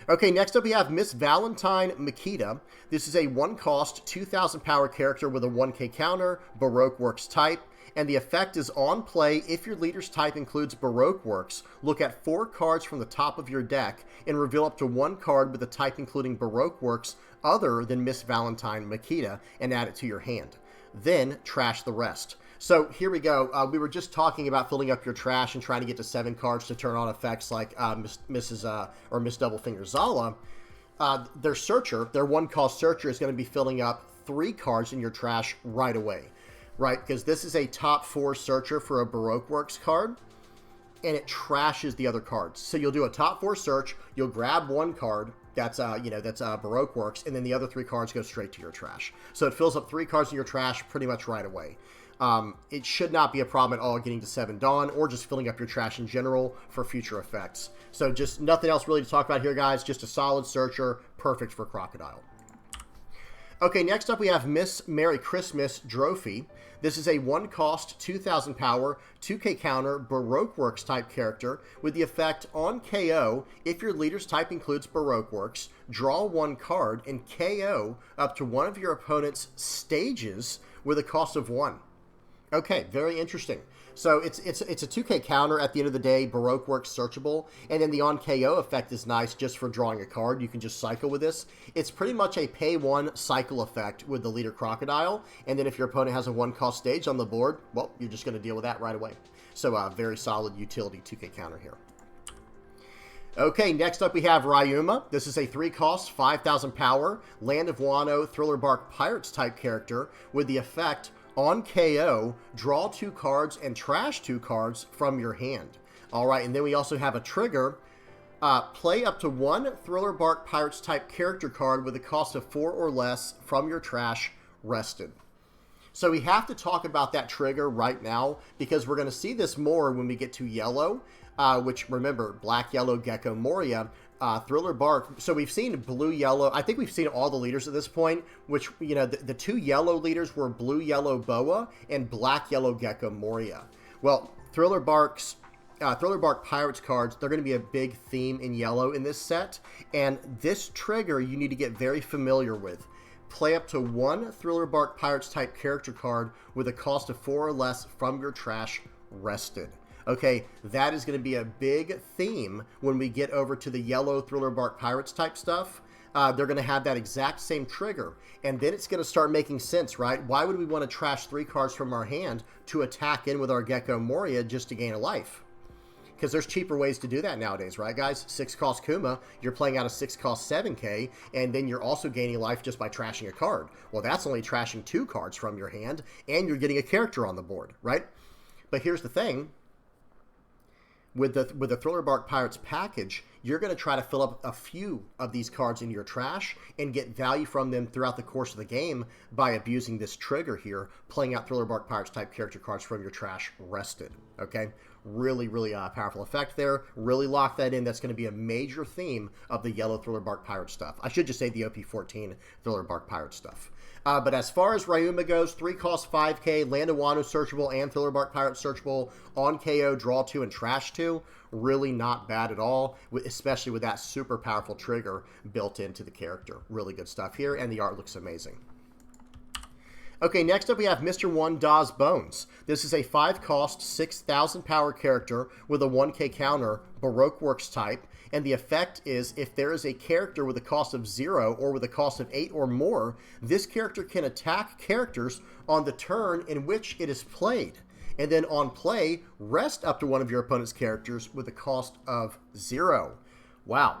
Okay, next up we have Miss Valentine Makita. This is a 1-cost, 2,000 power character with a 1K counter, Baroque Works type, and the effect is on play if your leader's type includes Baroque Works. Look at 4 cards from the top of your deck and reveal up to 1 card with a type including Baroque Works other than Miss Valentine Makita and add it to your hand. Then trash the rest. So here we go. We were just talking about filling up your trash and trying to get to 7 cards to turn on effects like Miss Doublefinger Zala. Their searcher, their 1-cost searcher, is going to be filling up 3 cards in your trash right away, right? Because this is a top 4 searcher for a Baroque Works card, and it trashes the other cards. So you'll do a top 4 search, you'll grab 1 card that's Baroque Works, and then the other 3 cards go straight to your trash. So it fills up 3 cards in your trash pretty much right away. It should not be a problem at all getting to 7 Dawn or just filling up your trash in general for future effects. So just nothing else really to talk about here, guys. Just a solid searcher, perfect for Crocodile. Okay, next up we have Miss Merry Christmas Drophy. This is a 1-cost, 2,000 power, 2K counter, Baroque Works type character with the effect on KO if your leader's type includes Baroque Works, draw 1 card and KO up to one of your opponent's stages with a cost of 1. Okay, very interesting. So it's a 2K counter at the end of the day. Baroque Works searchable, and then the on KO effect is nice just for drawing a card. You can just cycle with this. It's pretty much a pay one cycle effect with the leader Crocodile, and then if your opponent has a 1-cost stage on the board, well, you're just going to deal with that right away. So very solid utility 2K counter here. Okay, next up we have Ryuma. This is a 3-cost, 5,000 power, Land of Wano, Thriller Bark Pirates type character with the effect on KO, draw 2 cards and trash 2 cards from your hand. All right, and then we also have a trigger. Play up to 1 Thriller Bark Pirates type character card with a cost of 4 or less from your trash rested. So we have to talk about that trigger right now because we're going to see this more when we get to yellow, which, remember, black, yellow, Gecko, Moria, Thriller Bark. So we've seen blue, yellow. I think we've seen all the leaders at this point, which, you know, the 2 yellow leaders were blue, yellow, Boa and black, yellow, Gecko, Moria. Well, Thriller Bark Pirates cards, they're going to be a big theme in yellow in this set. And this trigger you need to get very familiar with. Play up to 1 Thriller Bark Pirates type character card with a cost of 4 or less from your trash rested. Okay, that is going to be a big theme when we get over to the yellow Thriller Bark Pirates type stuff. They're going to have that exact same trigger. And then it's going to start making sense, right? Why would we want to trash 3 cards from our hand to attack in with our Gecko Moria just to gain a life? Because there's cheaper ways to do that nowadays, right, guys? 6-cost Kuma, you're playing out a 6-cost 7K, and then you're also gaining life just by trashing a card. Well, that's only trashing 2 cards from your hand, and you're getting a character on the board, right? But here's the thing. With the Thriller Bark Pirates package, you're going to try to fill up a few of these cards in your trash and get value from them throughout the course of the game by abusing this trigger here, playing out Thriller Bark Pirates type character cards from your trash rested, okay? Really, really powerful effect there. Really lock that in. That's going to be a major theme of the yellow Thriller Bark Pirate stuff. I should just say the OP14 Thriller Bark Pirate stuff. But as far as Ryuma goes, 3-cost 5K, Land of Wano searchable and Thriller Bark Pirate searchable, on KO, draw 2 and trash 2. Really not bad at all, especially with that super powerful trigger built into the character. Really good stuff here, and the art looks amazing. Okay, next up we have Mr. 1 Daw's Bones. This is a 5-cost, 6,000 power character with a 1K counter, Baroque Works type, and the effect is if there is a character with a cost of 0 or with a cost of 8 or more, this character can attack characters on the turn in which it is played. And then on play, rest up to one of your opponent's characters with a cost of 0. Wow.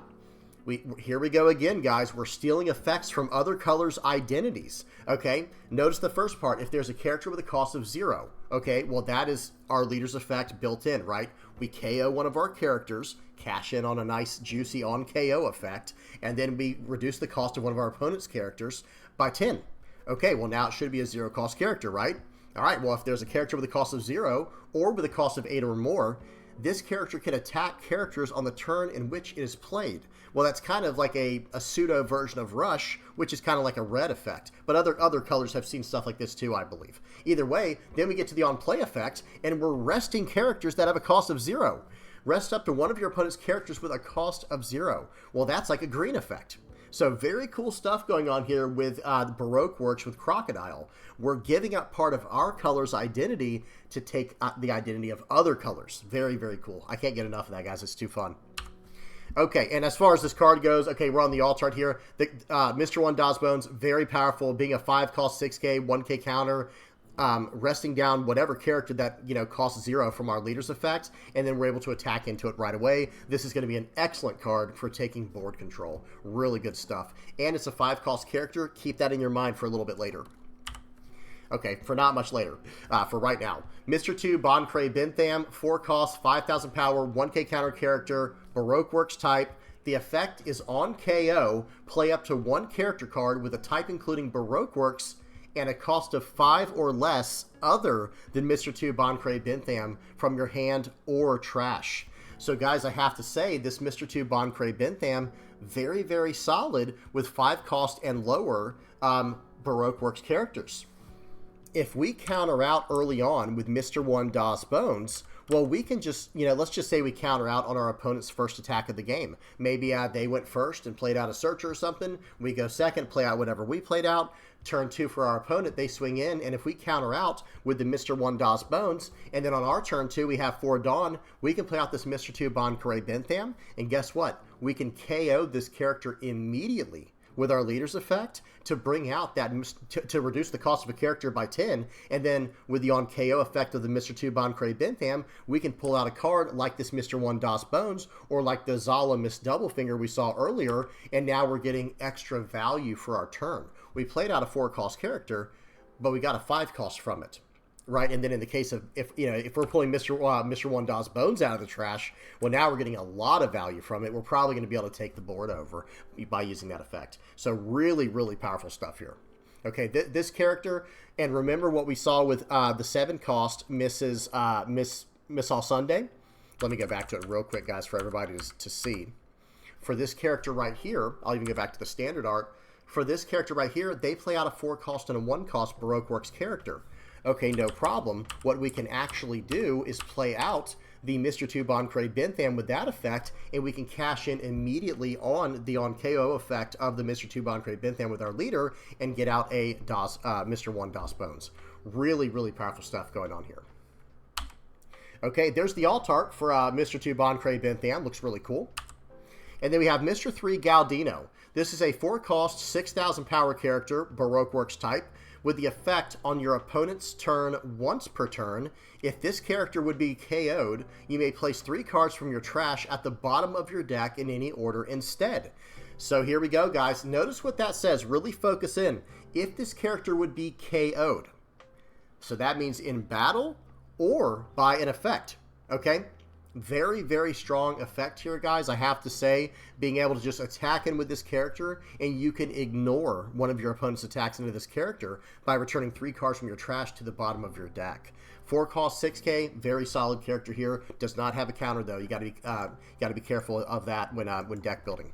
Here we go again, guys. We're stealing effects from other colors' identities. Okay, notice the first part. If there's a character with a cost of 0, okay, well, that is our leader's effect built in, right? We KO one of our characters, cash in on a nice, juicy on KO effect, and then we reduce the cost of one of our opponent's characters by 10. Okay, well, now it should be a 0-cost character, right? All right, well, if there's a character with a cost of 0 or with a cost of 8 or more, this character can attack characters on the turn in which it is played. Well, that's kind of like a pseudo version of Rush, which is kind of like a red effect. But other colors have seen stuff like this too, I believe. Either way, then we get to the on-play effect, and we're resting characters that have a cost of 0. Rest up to one of your opponent's characters with a cost of 0. Well, that's like a green effect. So very cool stuff going on here with Baroque Works with Crocodile. We're giving up part of our color's identity to take the identity of other colors. Very, very cool. I can't get enough of that, guys. It's too fun. Okay, and as far as this card goes, okay, we're on the alt chart here. The Mr. 1 Daw's Bones, very powerful, being a 5-cost 6K, 1K counter, resting down whatever character that, you know, costs 0 from our leader's effect, and then we're able to attack into it right away. This is going to be an excellent card for taking board control. Really good stuff. And it's a 5-cost character. Keep that in your mind for a little bit later. Okay, for not much later, for right now. Mr. 2 Boncray Bentham, 4-cost, 5,000 power, 1K counter character, Baroque Works type. The effect is on KO, play up to 1 character card with a type including Baroque Works and a cost of 5 or less other than Mr. 2 Boncray Bentham from your hand or trash. So guys, I have to say, this Mr. 2 Boncray Bentham, very, very solid with 5 cost and lower Baroque Works characters. If we counter out early on with Mr. 1 Daw's Bones, Well, we can just, let's just say we counter out on our opponent's first attack of the game. Maybe they went first and played out a Searcher or something. We go second, play out whatever we played out. Turn 2 for our opponent, they swing in, and if we counter out with the Mr. 1 Das Bones, and then on our turn 2 we have 4 Dawn, we can play out this Mr. 2 Bon Kare Bentham, and guess what? We can KO this character immediately with our leader's effect to bring out that, to reduce the cost of a character by 10, and then with the on KO effect of the Mr. 2 Bon Kare Bentham, we can pull out a card like this Mr. 1 Das Bones, or like the Zala Miss Doublefinger we saw earlier, and now we're getting extra value for our turn. We played out a 4-cost character, but we got a 5-cost from it, right? And then in the case of, if we're pulling Mr. 1 Das Bones out of the trash, well, now we're getting a lot of value from it. We're probably going to be able to take the board over by using that effect. So really, really powerful stuff here. Okay, this character, and remember what we saw with the 7-cost Miss All Sunday. Let me go back to it real quick, guys, for everybody to see. For this character right here, I'll even go back to the standard art. For this character right here, they play out a 4-cost and a 1-cost Baroque Works character. Okay, no problem. What we can actually do is play out the Mr. 2 Bon Kare Bentham with that effect, and we can cash in immediately on the on KO effect of the Mr. 2 Bon Kare Bentham with our leader and get out a Mr. 1 Das Bones. Really, really powerful stuff going on here. Okay, there's the alt art for Mr. 2 Bon Kare Bentham. Looks really cool. And then we have Mr. 3 Galdino. This is a 4-cost, 6,000 power character, Baroque Works type, with the effect on your opponent's turn once per turn. If this character would be KO'd, you may place 3 cards from your trash at the bottom of your deck in any order instead. So here we go, guys. Notice what that says. Really focus in. If this character would be KO'd. So that means in battle or by an effect. Okay? Very, very strong effect here, guys. I have to say, being able to just attack in with this character, and you can ignore one of your opponent's attacks into this character by returning 3 cards from your trash to the bottom of your deck. 4-cost, 6K, very solid character here. Does not have a counter though. You got to be careful of that when deck building.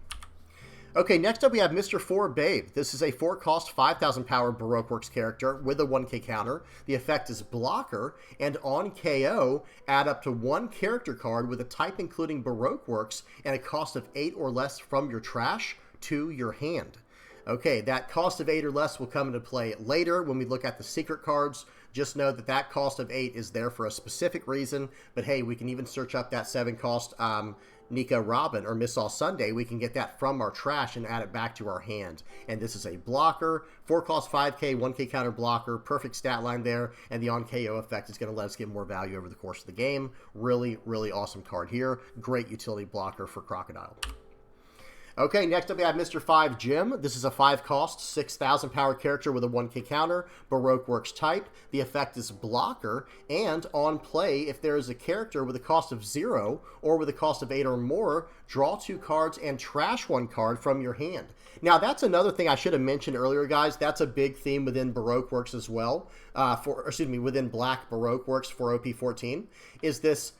Okay, next up we have Mr. 4 Babe. This is a 4-cost, 5,000 power Baroque Works character with a 1K counter. The effect is Blocker, and on KO, add up to 1 character card with a type including Baroque Works and a cost of 8 or less from your trash to your hand. Okay, that cost of 8 or less will come into play later when we look at the secret cards. Just know that that cost of 8 is there for a specific reason, but hey, we can even search up that 7-cost Nico Robin or Miss All Sunday. We can get that from our trash and add it back to our hand. And this is a blocker, 4-cost 5K, 1K counter blocker, perfect stat line there, and the on KO effect is going to let us get more value over the course of the game. Really, really awesome card here. Great utility blocker for Crocodile. Okay, next up we have Mr. 5 Jim. This is a 5-cost, 6,000 power character with a 1K counter, Baroque Works type. The effect is Blocker, and on play, if there is a character with a cost of 0 or with a cost of 8 or more, draw 2 cards and trash 1 card from your hand. Now, that's another thing I should have mentioned earlier, guys. That's a big theme within Baroque Works as well, within Black Baroque Works for OP14, is this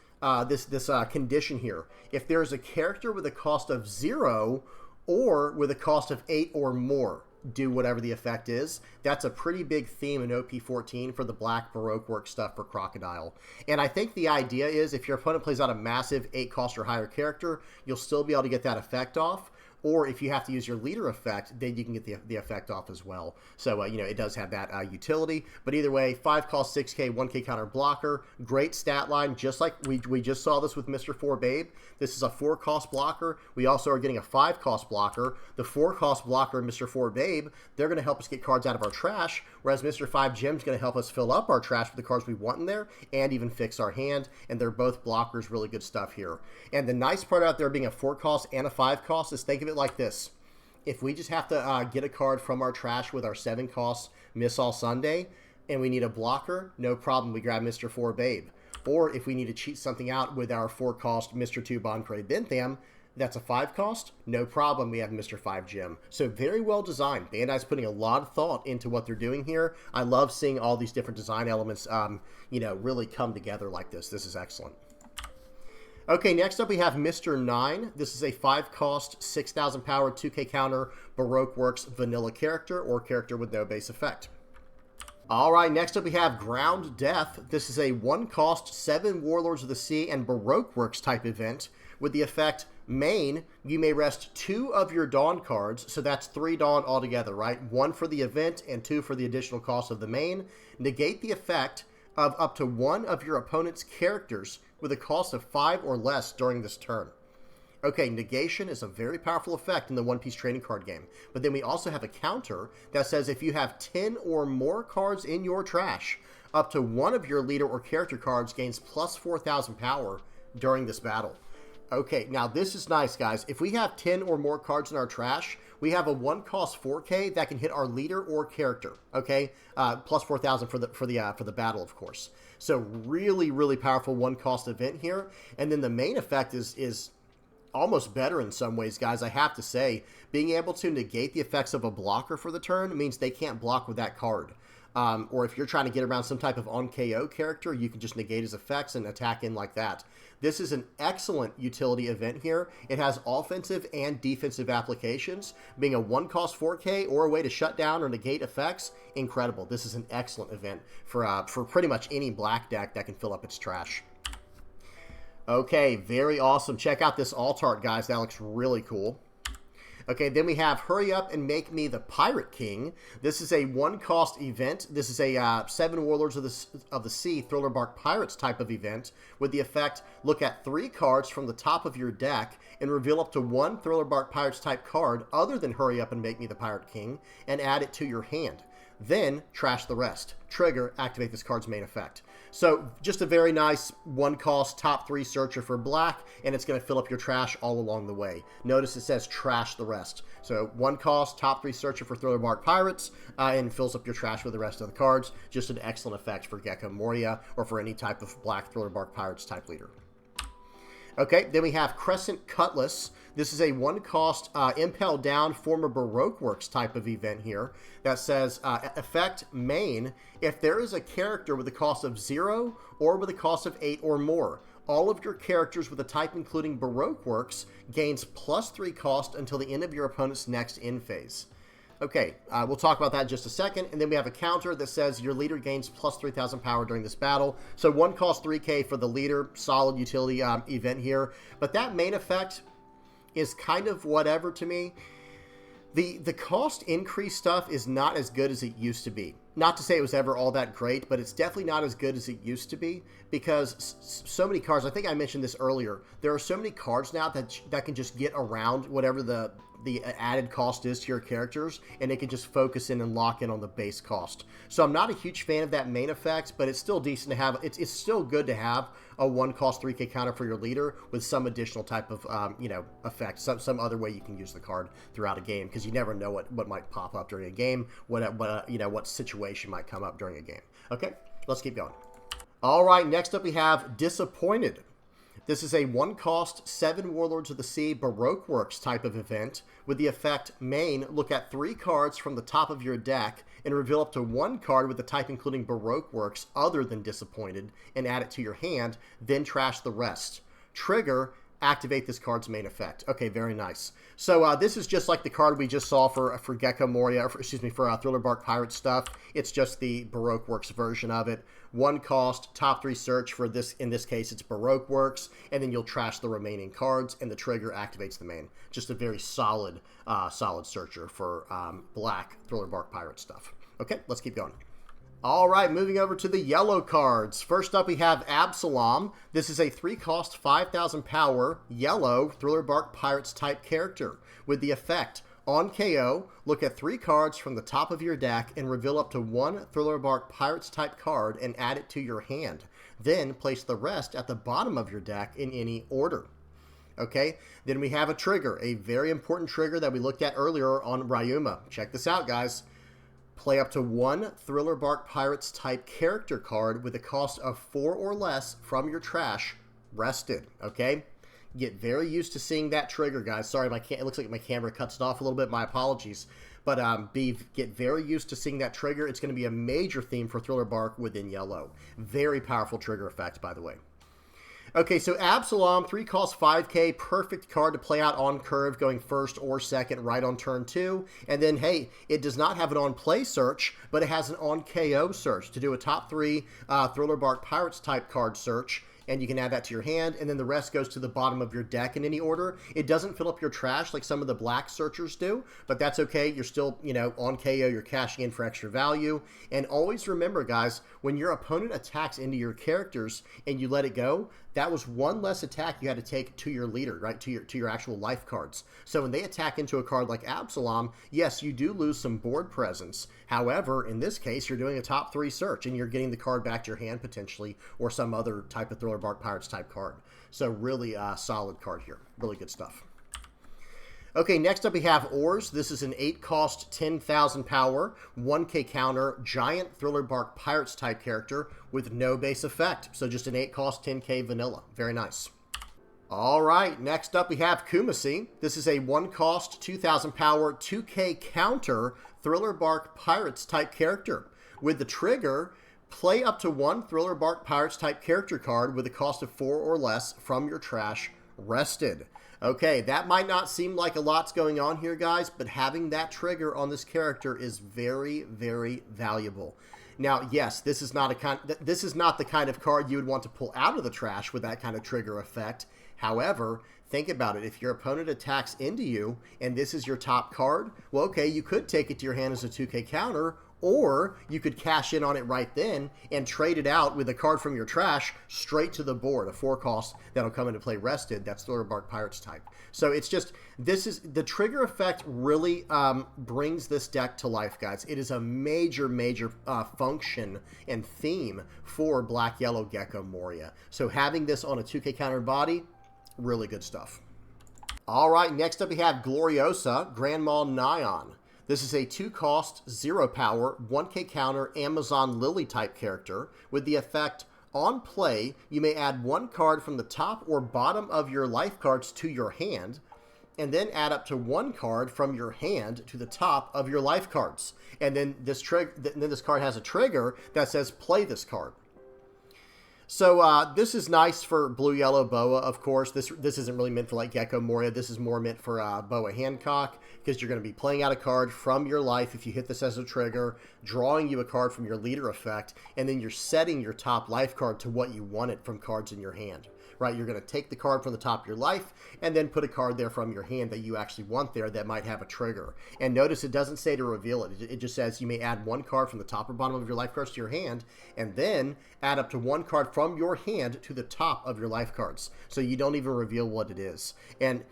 condition here. If there's a character with a cost of 0 or with a cost of 8 or more, do whatever the effect is. That's a pretty big theme in OP14 for the Black Baroque Works stuff for Crocodile. And I think the idea is if your opponent plays out a massive 8-cost or higher character, you'll still be able to get that effect off. Or if you have to use your leader effect, then you can get the effect off as well. So, it does have that utility. But either way, 5-cost, 6K, 1K counter blocker. Great stat line, just like we just saw this with Mr. 4 Babe. This is a 4-cost blocker. We also are getting a 5-cost blocker. The 4-cost blocker and Mr. 4 Babe, they're going to help us get cards out of our trash, whereas Mr. 5 Jim's going to help us fill up our trash with the cards we want in there and even fix our hand. And they're both blockers, really good stuff here. And the nice part out there being a 4-cost and a 5-cost is think of it like this. If we just have to get a card from our trash with our 7-cost Miss All Sunday and we need a blocker, no problem, we grab Mr. 4 Babe. Or if we need to cheat something out with our 4-cost Mr. 2 Bon Kare Bentham, that's a 5-cost, no problem, we have Mr. 5 Jim. So very well designed. Bandai's putting a lot of thought into what they're doing here. I love seeing all these different design elements really come together like this. This is excellent. Okay, next up we have Mr. 9. This is a 5-cost, 6,000 power, 2K counter, Baroque Works vanilla character or character with no base effect. All right, next up we have Ground Death. This is a 1-cost 7 Warlords of the Sea and Baroque Works type event. With the effect main, you may rest 2 of your Dawn cards, so that's 3 Dawn altogether, right? 1 for the event and 2 for the additional cost of the main. Negate the effect of up to 1 of your opponent's characters with a cost of 5 or less during this turn. Okay, negation is a very powerful effect in the One Piece trading card game. But then we also have a counter that says if you have 10 or more cards in your trash, up to 1 of your leader or character cards gains plus 4,000 power during this battle. Okay, now this is nice, guys. If we have 10 or more cards in our trash, we have a 1-cost 4K that can hit our leader or character. Okay, plus 4,000 for the battle, of course. So really, really powerful 1-cost event here. And then the main effect is almost better in some ways, guys, I have to say. Being able to negate the effects of a blocker for the turn means they can't block with that card. Or if you're trying to get around some type of on-KO character, you can just negate his effects and attack in like that. This is an excellent utility event here. It has offensive and defensive applications. Being a 1-cost 4K or a way to shut down or negate effects, incredible. This is an excellent event for pretty much any black deck that can fill up its trash. Okay, very awesome. Check out this alt art, guys. That looks really cool. Okay, then we have Hurry Up and Make Me the Pirate King. This is a 1-cost event. This is a 7 Warlords of the Sea Thriller Bark Pirates type of event. With the effect, look at 3 cards from the top of your deck and reveal up to 1 Thriller Bark Pirates type card other than Hurry Up and Make Me the Pirate King and add it to your hand. Then trash the rest. Trigger, activate this card's main effect. So just a very nice 1-cost top 3 searcher for black, and it's going to fill up your trash all along the way. Notice it says trash the rest. So 1-cost top 3 searcher for Thriller Bark Pirates, and fills up your trash with the rest of the cards. Just an excellent effect for Gecko Moria or for any type of black Thriller Bark Pirates type leader. Okay, then we have Crescent Cutlass. This is a 1-cost Impel Down former Baroque Works type of event here that says effect main if there is a character with a cost of 0 or with a cost of 8 or more. All of your characters with a type including Baroque Works gains plus 3 cost until the end of your opponent's next end phase. Okay, we'll talk about that in just a second. And then we have a counter that says your leader gains plus 3,000 power during this battle. So 1-cost 3K for the leader. Solid utility event here. But that main effect is kind of whatever to me. The cost increase stuff is not as good as it used to be. Not to say it was ever all that great, but it's definitely not as good as it used to be because so many cards, I think I mentioned this earlier, there are so many cards now that can just get around whatever the added cost is to your characters, and they can just focus in and lock in on the base cost. So I'm not a huge fan of that main effect, but it's still decent to have. It's still good to have a 1-cost 3K counter for your leader with some additional type of effect, some other way you can use the card throughout a game, because you never know what might pop up during a game, what situation might come up during a game. Okay, let's keep going. All right, next up we have Disappointed. This is a 1-cost 7 Warlords of the Sea Baroque Works type of event. With the effect main, look at 3 cards from the top of your deck and reveal up to 1 card with the type including Baroque Works other than Disappointed and add it to your hand, then trash the rest. Trigger, activate this card's main effect. Okay, very nice. So this is just like the card we just saw for Gecko Moria, for Thriller Bark Pirate stuff. It's just the Baroque Works version of it. 1-cost, top 3 search for this. In this case, it's Baroque Works, and then you'll trash the remaining cards, and the trigger activates the main. Just a very solid searcher for black Thriller Bark Pirate stuff. Okay, let's keep going. All right, moving over to the yellow cards. First up, we have Absalom. This is a 3-cost, 5,000 power, yellow Thriller Bark Pirates type character. With the effect, on KO, look at 3 cards from the top of your deck and reveal up to 1 Thriller Bark Pirates type card and add it to your hand. Then place the rest at the bottom of your deck in any order. Okay, then we have a trigger, a very important trigger that we looked at earlier on Ryuma. Check this out, guys. Play up to 1 Thriller Bark Pirates type character card with a cost of 4 or less from your trash rested. Okay, get very used to seeing that trigger, guys. Sorry, it looks like my camera cuts it off a little bit. My apologies. But get very used to seeing that trigger. It's going to be a major theme for Thriller Bark within yellow. Very powerful trigger effect, by the way. Okay, so Absalom, 3 cost 5k, perfect card to play out on curve, going first or second, right on turn 2. And then, hey, it does not have an on-play search, but it has an on-KO search to do a top 3 Thriller Bark Pirates type card search. And you can add that to your hand, and then the rest goes to the bottom of your deck in any order. It doesn't fill up your trash like some of the black searchers do, but that's okay. You're still, on KO, you're cashing in for extra value. And always remember, guys, when your opponent attacks into your characters and you let it go, that was one less attack you had to take to your leader, right? To your actual life cards. So when they attack into a card like Absalom, yes, you do lose some board presence. However, in this case, you're doing a top 3 search and you're getting the card back to your hand potentially, or some other type of Thriller Bark Pirates type card. So really solid card here. Really good stuff. Okay, next up we have Ors. This is an 8 cost, 10,000 power, 1k counter, giant Thriller Bark Pirates type character with no base effect. So just an 8 cost, 10k vanilla. Very nice. All right, next up we have Kumasi. This is a 1 cost, 2,000 power, 2k counter Thriller Bark Pirates type character. With the trigger, play up to 1 Thriller Bark Pirates type character card with a cost of 4 or less from your trash, rested. Okay, that might not seem like a lot's going on here, guys, but having that trigger on this character is very, very valuable. Now, yes, this is not the kind of card you would want to pull out of the trash with that kind of trigger effect. However, think about it. If your opponent attacks into you and this is your top card, well, okay, you could take it to your hand as a 2k counter, or you could cash in on it right then and trade it out with a card from your trash straight to the board, a 4 cost that'll come into play rested. That's Thriller Bark Pirates type. So it's just, this is, the trigger effect really brings this deck to life, guys. It is a major, major function and theme for Black Yellow Gecko Moria. So having this on a 2k countered body, really good stuff. All right, next up we have Gloriosa, Grand Mal Nyan. This is a 2 cost, 0 power, 1k counter Amazon Lily type character. With the effect, on play, you may add 1 card from the top or bottom of your life cards to your hand, and then add up to 1 card from your hand to the top of your life cards. And then this card has a trigger that says play this card. So this is nice for blue-yellow Boa, of course. This isn't really meant for like Gecko Moria. This is more meant for Boa Hancock, because you're going to be playing out a card from your life if you hit this as a trigger, drawing you a card from your leader effect, and then you're setting your top life card to what you want it from cards in your hand. Right, you're going to take the card from the top of your life and then put a card there from your hand that you actually want there that might have a trigger. And notice it doesn't say to reveal it. It just says you may add 1 card from the top or bottom of your life cards to your hand, and then add up to 1 card from your hand to the top of your life cards. So you don't even reveal what it is. And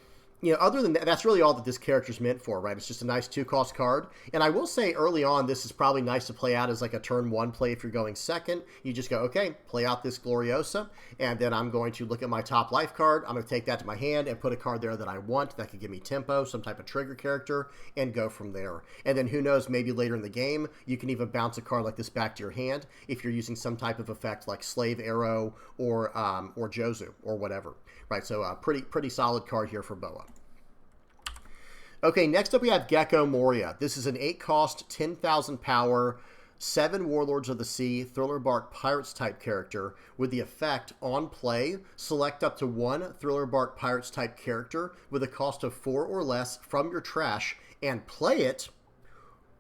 other than that, that's really all that this character's meant for, right? It's just a nice 2 cost card. And I will say early on, this is probably nice to play out as like a turn 1 play if you're going second. You just go, okay, play out this Gloriosa, and then I'm going to look at my top life card. I'm going to take that to my hand and put a card there that I want that could give me tempo, some type of trigger character, and go from there. And then who knows, maybe later in the game, you can even bounce a card like this back to your hand if you're using some type of effect like Slave Arrow or Jozu or whatever, right? So pretty solid card here for Boa. Okay, next up we have Gecko Moria. This is an 8 cost, 10,000 power, 7 Warlords of the Sea, Thriller Bark Pirates type character. With the effect, on play, select up to 1 Thriller Bark Pirates type character with a cost of 4 or less from your trash and play it,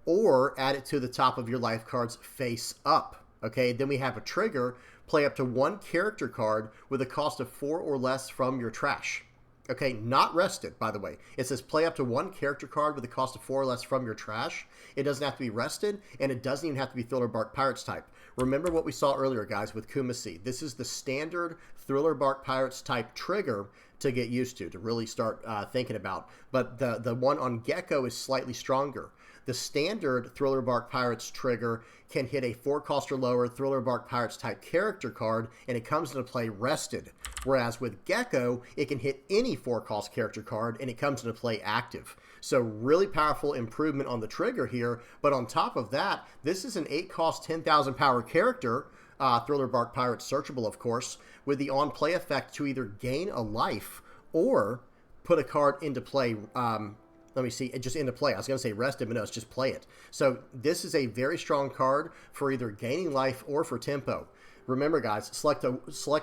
or add it to the top of your life cards face up. Okay, then we have a trigger, play up to 1 character card with a cost of 4 or less from your trash. Okay, not rested, by the way. It says play up to 1 character card with a cost of 4 or less from your trash. It doesn't have to be rested, and it doesn't even have to be Thriller Bark Pirates type. Remember what we saw earlier, guys, with Kumasi. This is the standard Thriller Bark Pirates type trigger to get used to really start thinking about. But the one on Gecko is slightly stronger. The standard Thriller Bark Pirates trigger can hit a 4 cost or lower Thriller Bark Pirates type character card, and it comes into play rested. Whereas with Gecko, it can hit any 4 cost character card, and it comes into play active. So really powerful improvement on the trigger here. But on top of that, this is an 8 cost, 10,000 power character, Thriller Bark Pirates searchable, of course, with the on play effect to either gain a life or put a card into play. Let me see, it just into play. I was going to say rested, but no, it's just play it. So this is a very strong card for either gaining life or for tempo. Remember, guys, select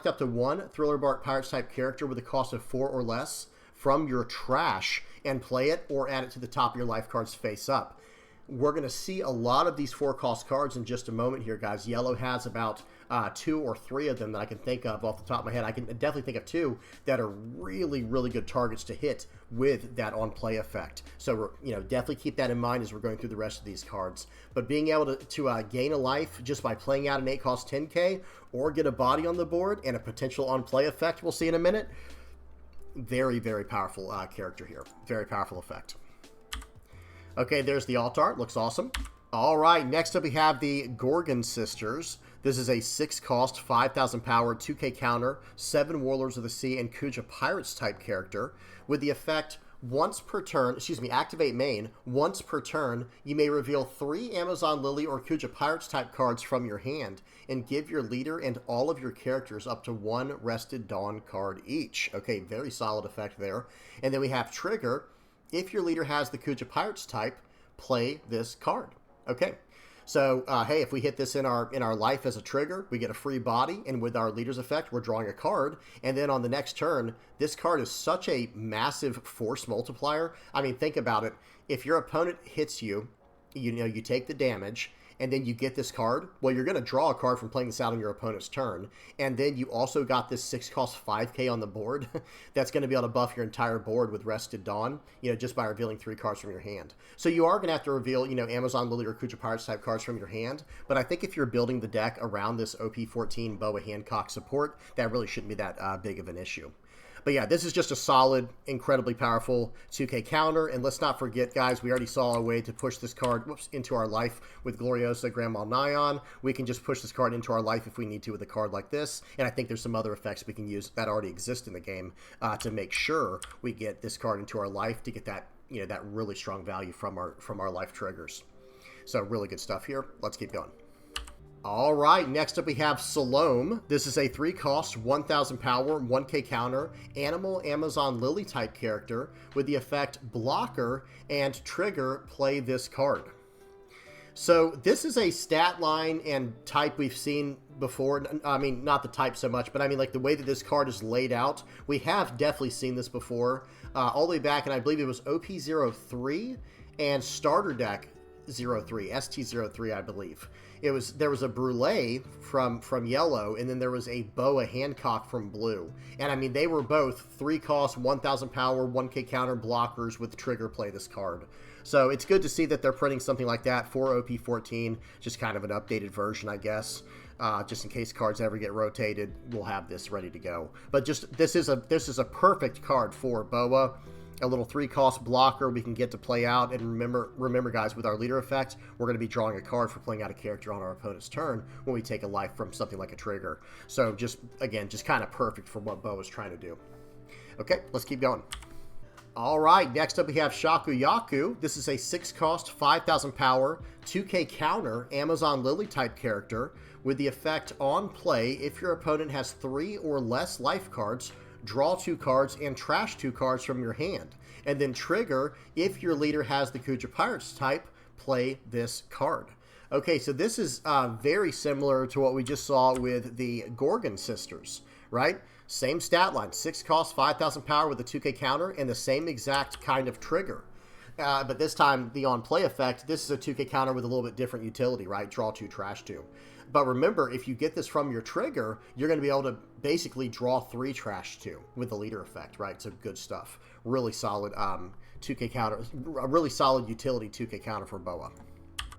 up to one Thriller Bark Pirates type character with a cost of 4 or less from your trash and play it, or add it to the top of your life cards face up. We're going to see a lot of these 4-cost cards in just a moment here, guys. Yellow has about 2 or 3 of them that I can think of off the top of my head. I can definitely think of 2 that are really, really good targets to hit with that on-play effect. So, definitely keep that in mind as we're going through the rest of these cards. But being able to gain a life just by playing out an 8-cost 10K, or get a body on the board and a potential on-play effect we'll see in a minute, very, very powerful character here. Very powerful effect. Okay, there's the alt art. Looks awesome. All right, next up we have the Gorgon Sisters. This is a 6-cost, 5,000 power, 2K counter, 7 Warlords of the Sea, and Kuja Pirates type character. With the effect, once per turn, activate main, once per turn, you may reveal 3 Amazon Lily or Kuja Pirates type cards from your hand, and give your leader and all of your characters up to 1 Rested Dawn card each. Okay, very solid effect there. And then we have Trigger. If your leader has the Kuja Pirates type, play this card. Okay, so hey, if we hit this in our life as a trigger, we get a free body, and with our leader's effect, we're drawing a card. And then on the next turn, this card is such a massive force multiplier. I mean, think about it. If your opponent hits you, you take the damage, and then you get this card, well, you're going to draw a card from playing this out on your opponent's turn, and then you also got this 6-cost 5K on the board that's going to be able to buff your entire board with Rested Dawn, just by revealing 3 cards from your hand. So you are going to have to reveal, Amazon Lily or Kuja Pirates type cards from your hand, but I think if you're building the deck around this OP14 Boa Hancock support, that really shouldn't be that big of an issue. But yeah, this is just a solid, incredibly powerful 2K counter. And let's not forget, guys, we already saw a way to push this card into our life with Gloriosa Grandma Nyan. We can just push this card into our life if we need to with a card like this. And I think there's some other effects we can use that already exist in the game to make sure we get this card into our life to get that, that really strong value from our life triggers. So really good stuff here. Let's keep going. All right, next up we have Salome. This is a 3-cost, 1,000 power, 1K counter, animal Amazon Lily type character with the effect blocker and trigger, play this card. So this is a stat line and type we've seen before. I mean, not the type so much, but I mean like the way that this card is laid out. We have definitely seen this before, all the way back, and I believe it was OP03 and Starter Deck 03, ST03, I believe. There was a Brûlée from yellow, and then there was a Boa Hancock from blue. And I mean, they were both 3-cost, 1,000 power, 1K counter blockers with trigger, play this card. So it's good to see that they're printing something like that for OP14, just kind of an updated version, I guess. Just in case cards ever get rotated, we'll have this ready to go. But just this is a perfect card for Boa. A little 3-cost blocker we can get to play out. And remember, guys, with our leader effect, we're going to be drawing a card for playing out a character on our opponent's turn when we take a life from something like a trigger. So just kind of perfect for what Bo is trying to do. Okay, let's keep going. All right, next up we have Shakuyaku. This is a 6-cost, 5,000 power, 2K counter, Amazon Lily type character with the effect on play, if your opponent has 3 or less life cards, draw 2 cards and trash 2 cards from your hand. And then trigger, if your leader has the Kuja Pirates type, play this card. Okay, so this is very similar to what we just saw with the Gorgon Sisters, right? Same stat line, 6-cost, 5,000 power with a 2K counter, and the same exact kind of trigger. But this time, the on-play effect, this is a 2K counter with a little bit different utility, right? Draw 2, trash 2. But remember, if you get this from your trigger, you're going to be able to basically draw 3, trash 2 with the leader effect, right? So good stuff. Really solid 2K counter, a really solid utility 2K counter for Boa.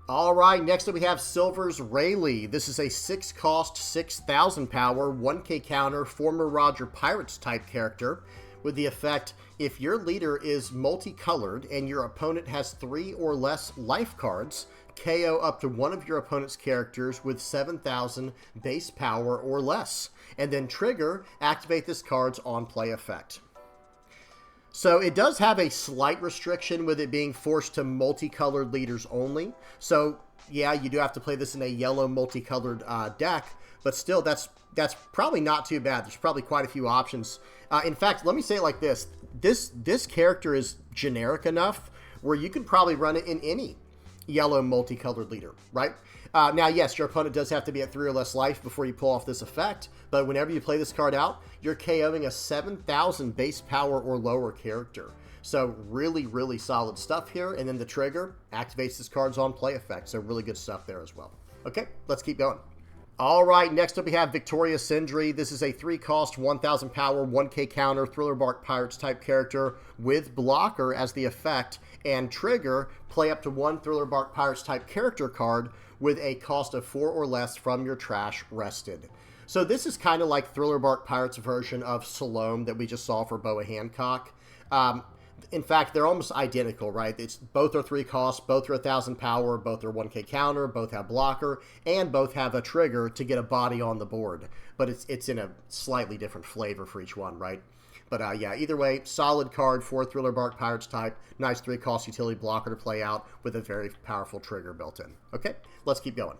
All right, next up we have Silver's Rayleigh. This is a 6-cost, 6,000 power, 1K counter, former Roger Pirates type character with the effect, if your leader is multicolored and your opponent has 3 or less life cards, KO up to one of your opponent's characters with 7,000 base power or less. And then trigger, activate this card's on-play effect. So it does have a slight restriction with it being forced to multicolored leaders only. So yeah, you do have to play this in a yellow multicolored deck, but still that's probably not too bad. There's probably quite a few options. In fact, let me say it like this. This character is generic enough where you can probably run it in any yellow multicolored leader, right? Now, yes, your opponent does have to be at 3 or less life before you pull off this effect, but whenever you play this card out, you're KOing a 7,000 base power or lower character. So really, really solid stuff here. And then the trigger activates this card's on play effect. So really good stuff there as well. Okay, let's keep going. All right, next up we have Victoria Sindri. This is a 3-cost, 1,000 power, 1k counter, Thriller Bark Pirates type character with blocker as the effect, and trigger, play up to 1 Thriller Bark Pirates type character card with a cost of 4 or less from your trash rested. So this is kind of like Thriller Bark Pirates version of Salome that we just saw for Boa Hancock. In fact, they're almost identical, right? Both are 3 costs, both are 1,000 power, both are 1k counter, both have blocker, and both have a trigger to get a body on the board. But it's in a slightly different flavor for each one, right? But yeah, either way, solid card for Thriller Bark Pirates type. Nice 3-cost utility blocker to play out with a very powerful trigger built in. Okay, let's keep going.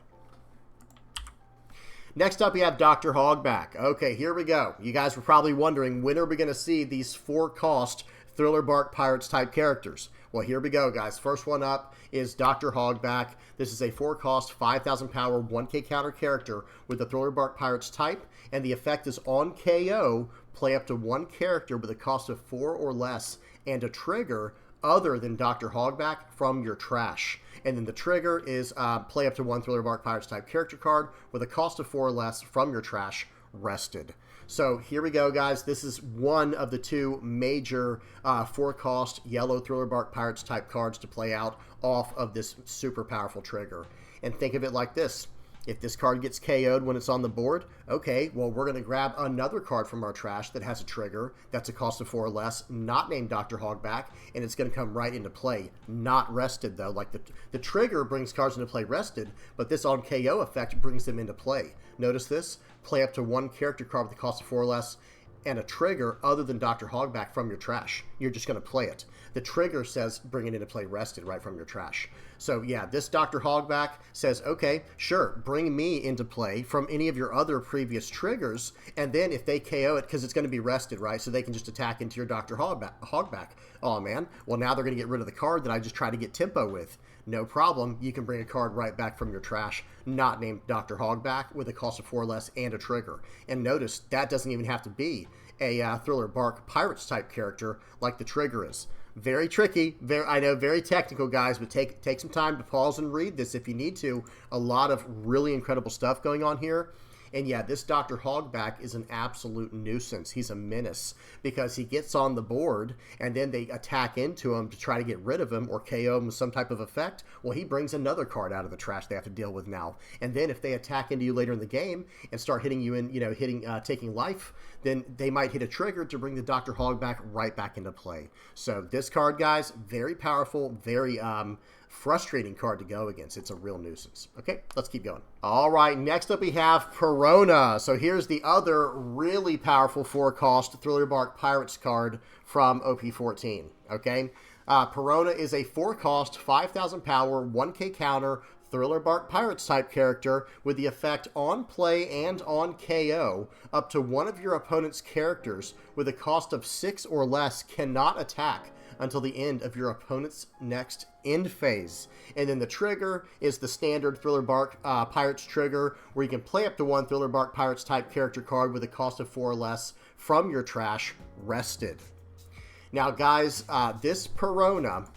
Next up, we have Dr. Hogback. Okay, here we go. You guys were probably wondering, when are we going to see these 4-cost Thriller Bark Pirates type characters? Well, here we go, guys. First one up is Dr. Hogback. This is a 4-cost, 5,000 power, 1k counter character with the Thriller Bark Pirates type, and the effect is on KO, play up to 1 character with a cost of 4 or less, and a trigger other than Dr. Hogback from your trash. And then the trigger is play up to 1 Thriller Bark Pirates type character card with a cost of 4 or less from your trash rested. So here we go, guys. This is one of the 2 major 4-cost yellow Thriller Bark Pirates type cards to play out off of this super powerful trigger. And think of it like this. If this card gets KO'd when it's on the board, okay, well, we're going to grab another card from our trash that has a trigger that's a cost of 4 or less, not named Dr. Hogback, and it's going to come right into play. Not rested, though. Like the trigger brings cards into play rested, but this on KO effect brings them into play. Notice this. Play up to 1 character card with a cost of 4 or less and a trigger other than Dr. Hogback from your trash. You're just going to play it. The trigger says bring it into play rested right from your trash. So yeah, this Dr. Hogback says, okay, sure, bring me into play from any of your other previous triggers, and then if they KO it, because it's going to be rested, right, so they can just attack into your Dr. Hogback. Oh man, well now they're going to get rid of the card that I just tried to get tempo with. No problem, you can bring a card right back from your trash, not named Dr. Hogback, with a cost of 4 or less and a trigger. And notice, that doesn't even have to be a Thriller Bark Pirates type character like the trigger is. Very tricky, I know, very technical, guys, but take some time to pause and read this if you need to. A lot of really incredible stuff going on here. And yeah, this Dr. Hogback is an absolute nuisance. He's a menace because he gets on the board and then they attack into him to try to get rid of him or KO him with some type of effect. Well, he brings another card out of the trash they have to deal with now. And then if they attack into you later in the game and start hitting you in, taking life, then they might hit a trigger to bring the Dr. Hogback right back into play. So this card, guys, very powerful, very frustrating card to go against. It's a real nuisance. Okay, let's keep going. All right, next up we have Perona. So here's the other really powerful 4-cost Thriller Bark Pirates card from OP14. Okay, Perona is a 4-cost, 5,000 power, 1k counter, Thriller Bark Pirates type character with the effect on play and on KO. Up to one of your opponent's characters with a cost of 6 or less cannot attack until the end of your opponent's next end phase. And then the trigger is the standard Thriller Bark Pirates trigger, where you can play up to 1 Thriller Bark Pirates type character card with a cost of 4 or less from your trash rested. Now, guys, this Perona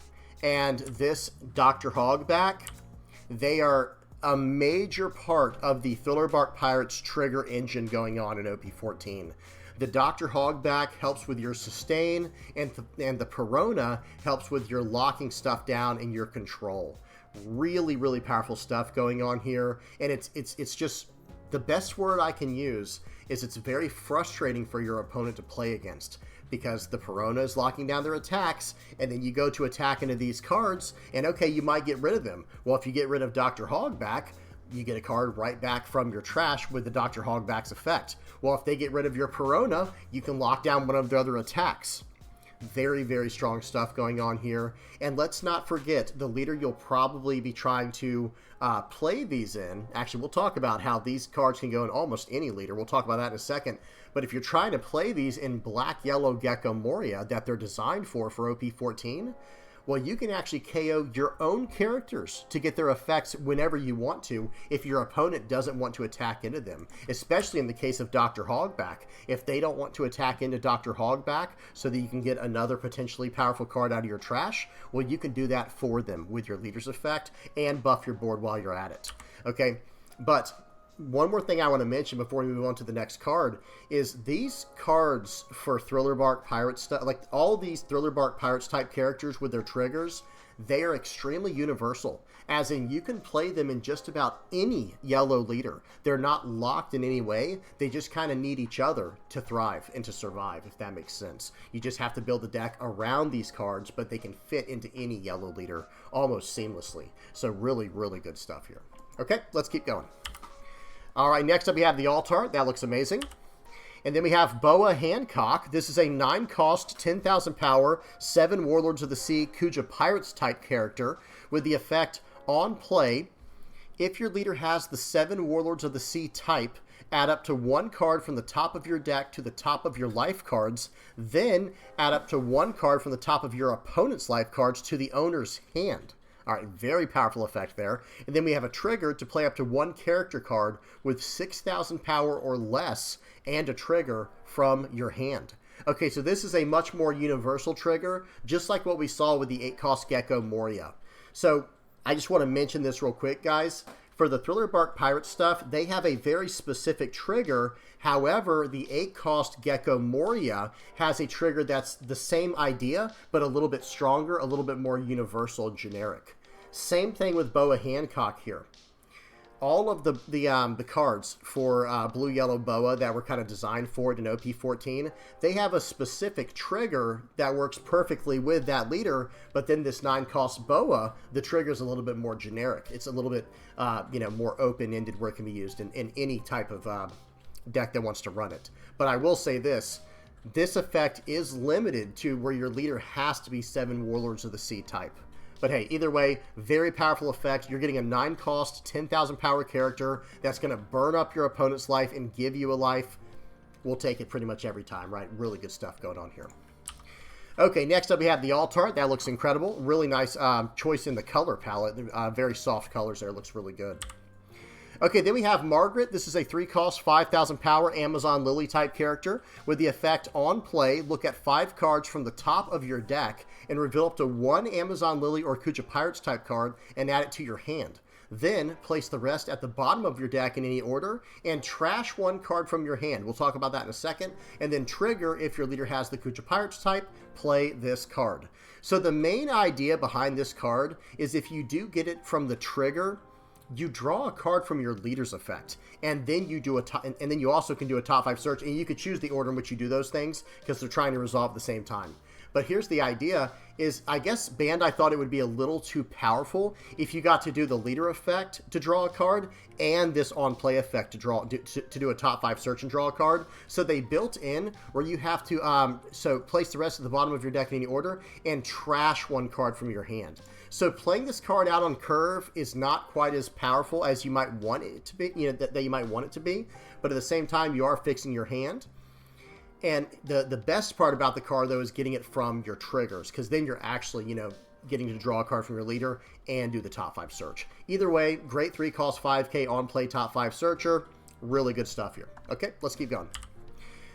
and this Dr. Hogback, they are a major part of the Thriller Bark Pirates trigger engine going on in OP14. The Dr. Hogback helps with your sustain, and the Perona helps with your locking stuff down and your control. Really, really powerful stuff going on here, and it's just, the best word I can use is it's very frustrating for your opponent to play against, because the Perona is locking down their attacks, and then you go to attack into these cards, and okay, you might get rid of them. Well, if you get rid of Dr. Hogback, you get a card right back from your trash with the Dr. Hogback's effect. Well, if they get rid of your Perona, you can lock down one of their other attacks. Very, very strong stuff going on here. And let's not forget, the leader you'll probably be trying to play these in. Actually, we'll talk about how these cards can go in almost any leader. We'll talk about that in a second. But if you're trying to play these in Black Yellow Gecko Moria that they're designed for OP14, Well, you can actually KO your own characters to get their effects whenever you want to if your opponent doesn't want to attack into them, especially in the case of Dr. Hogback. If they don't want to attack into Dr. Hogback so that you can get another potentially powerful card out of your trash, well, you can do that for them with your leader's effect and buff your board while you're at it. Okay, but one more thing I want to mention before we move on to the next card is these cards for Thriller Bark Pirates stuff, like all these Thriller Bark Pirates type characters with their triggers, they are extremely universal, as in you can play them in just about any yellow leader. They're not locked in any way. They just kind of need each other to thrive and to survive, if that makes sense. You just have to build a deck around these cards, but they can fit into any yellow leader almost seamlessly. So really, really good stuff here. Okay, let's keep going. All right, next up we have the Altar. That looks amazing. And then we have Boa Hancock. This is a 9-cost, 10,000 power, 7 Warlords of the Sea, Kuja Pirates type character with the effect on play. If your leader has the 7 Warlords of the Sea type, add up to 1 card from the top of your deck to the top of your life cards. Then add up to 1 card from the top of your opponent's life cards to the owner's hand. All right, very powerful effect there. And then we have a trigger to play up to 1 character card with 6,000 power or less and a trigger from your hand. Okay, so this is a much more universal trigger, just like what we saw with the 8-cost Gecko Moria. So I just want to mention this real quick, guys. For the Thriller Bark Pirate stuff, they have a very specific trigger. However, the 8-cost Gecko Moria has a trigger that's the same idea, but a little bit stronger, a little bit more universal and generic. Same thing with Boa Hancock here. All of the cards for Blue Yellow Boa that were kind of designed for it in OP14, they have a specific trigger that works perfectly with that leader, but then this 9-cost Boa, the trigger is a little bit more generic. It's a little bit more open-ended where it can be used in any type of deck that wants to run it. But I will say this effect is limited to where your leader has to be 7 Warlords of the Sea type. But hey, either way, very powerful effect. You're getting a 9-cost, 10,000 power character that's going to burn up your opponent's life and give you a life. We'll take it pretty much every time, right? Really good stuff going on here. Okay, next up we have the Altar. That looks incredible. Really nice choice in the color palette. Very soft colors there. Looks really good. Okay, then we have Margaret. This is a 3-cost, 5,000 power Amazon Lily type character. With the effect on play, look at 5 cards from the top of your deck and reveal up to 1 Amazon Lily or Kuja Pirates type card and add it to your hand. Then place the rest at the bottom of your deck in any order and trash 1 card from your hand. We'll talk about that in a second. And then trigger, if your leader has the Kuja Pirates type, play this card. So the main idea behind this card is if you do get it from the trigger, you draw a card from your leader's effect, and then you do and then you also can do a top 5 search, and you could choose the order in which you do those things because they're trying to resolve at the same time. But here's the idea is, I guess Bandai thought it would be a little too powerful if you got to do the leader effect to draw a card and this on play effect to do a top 5 search and draw a card. So they built in where you have to so place the rest at the bottom of your deck in any order and trash 1 card from your hand. So playing this card out on curve is not quite as powerful as you might want it to be, that you might want it to be, but at the same time you are fixing your hand. And the best part about the card, though, is getting it from your triggers, because then you're actually, getting to draw a card from your leader and do the top 5 search. Either way, great 3-cost 5K on-play top 5 searcher. Really good stuff here. Okay, let's keep going.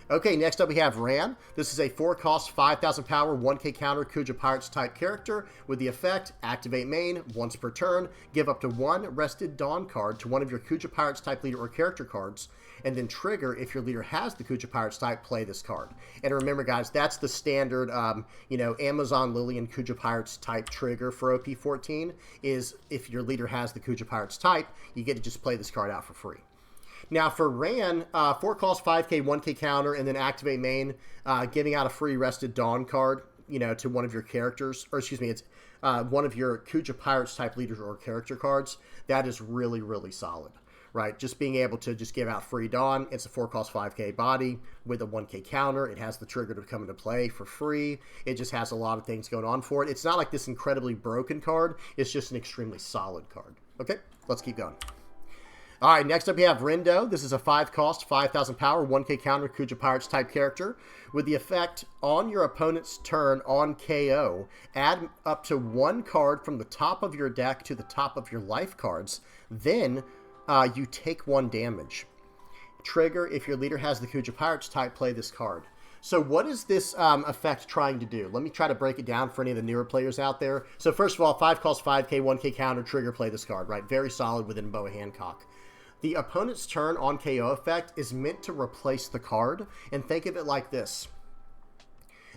Okay, next up we have Ran. This is a 4-cost, 5,000 power, 1K counter Kuja Pirates type character with the effect, activate main, once per turn, give up to 1 Rested Dawn card to one of your Kuja Pirates type leader or character cards, and then trigger, if your leader has the Kuja Pirates type, play this card. And remember, guys, that's the standard, Amazon Lily and Kuja Pirates type trigger for OP14, is if your leader has the Kuja Pirates type, you get to just play this card out for free. Now for Ran, 4-cost 5K, 1K counter, and then activate main, giving out a free Rested Dawn card, to one of your characters, or excuse me, it's one of your Kuja Pirates type leaders or character cards. That is really, really solid, right? Just being able to just give out free Dawn. It's a 4-cost 5K body with a 1K counter. It has the trigger to come into play for free. It just has a lot of things going on for it. It's not like this incredibly broken card. It's just an extremely solid card. Okay, let's keep going. All right, next up we have Rindo. This is a 5 cost, 5,000 power, 1k counter, Kuja Pirates type character. With the effect on your opponent's turn on KO, add up to 1 card from the top of your deck to the top of your life cards. Then you take 1 damage. Trigger, if your leader has the Kuja Pirates type, play this card. So what is this effect trying to do? Let me try to break it down for any of the newer players out there. So first of all, 5 cost 5k, 1k counter, trigger, play this card, right? Very solid within Boa Hancock. The opponent's turn on KO effect is meant to replace the card, and think of it like this.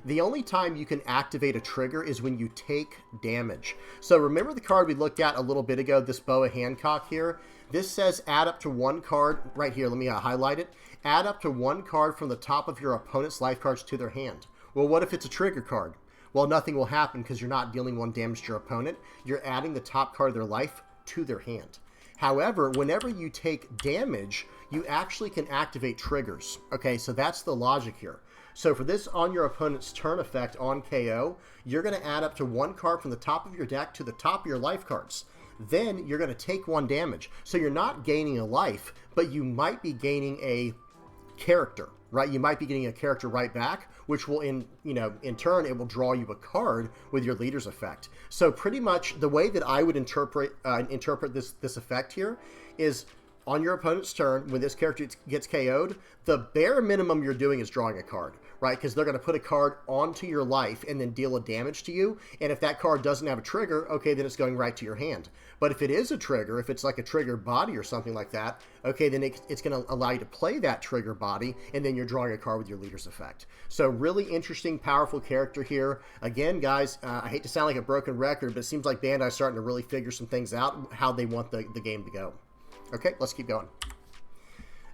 The only time you can activate a trigger is when you take damage. So remember the card we looked at a little bit ago, this Boa Hancock here? This says add up to 1 card, right here, let me highlight it. Add up to 1 card from the top of your opponent's life cards to their hand. Well, what if it's a trigger card? Well, nothing will happen because you're not dealing 1 damage to your opponent. You're adding the top card of their life to their hand. However, whenever you take damage, you actually can activate triggers. Okay, so that's the logic here. So for this on your opponent's turn effect on KO, you're going to add up to 1 card from the top of your deck to the top of your life cards. Then you're going to take 1 damage. So you're not gaining a life, but you might be gaining a character, right? You might be getting a character right back, which will in turn, it will draw you a card with your leader's effect. So pretty much the way that I would interpret this effect here is on your opponent's turn, when this character gets KO'd, the bare minimum you're doing is drawing a card, right? Because they're going to put a card onto your life and then deal a damage to you. And if that card doesn't have a trigger, okay, then it's going right to your hand. But if it is a trigger, if it's like a trigger body or something like that, okay, then it's going to allow you to play that trigger body, and then you're drawing a card with your leader's effect. So really interesting, powerful character here. Again, guys, I hate to sound like a broken record, but it seems like Bandai's starting to really figure some things out, how they want the game to go. Okay, let's keep going.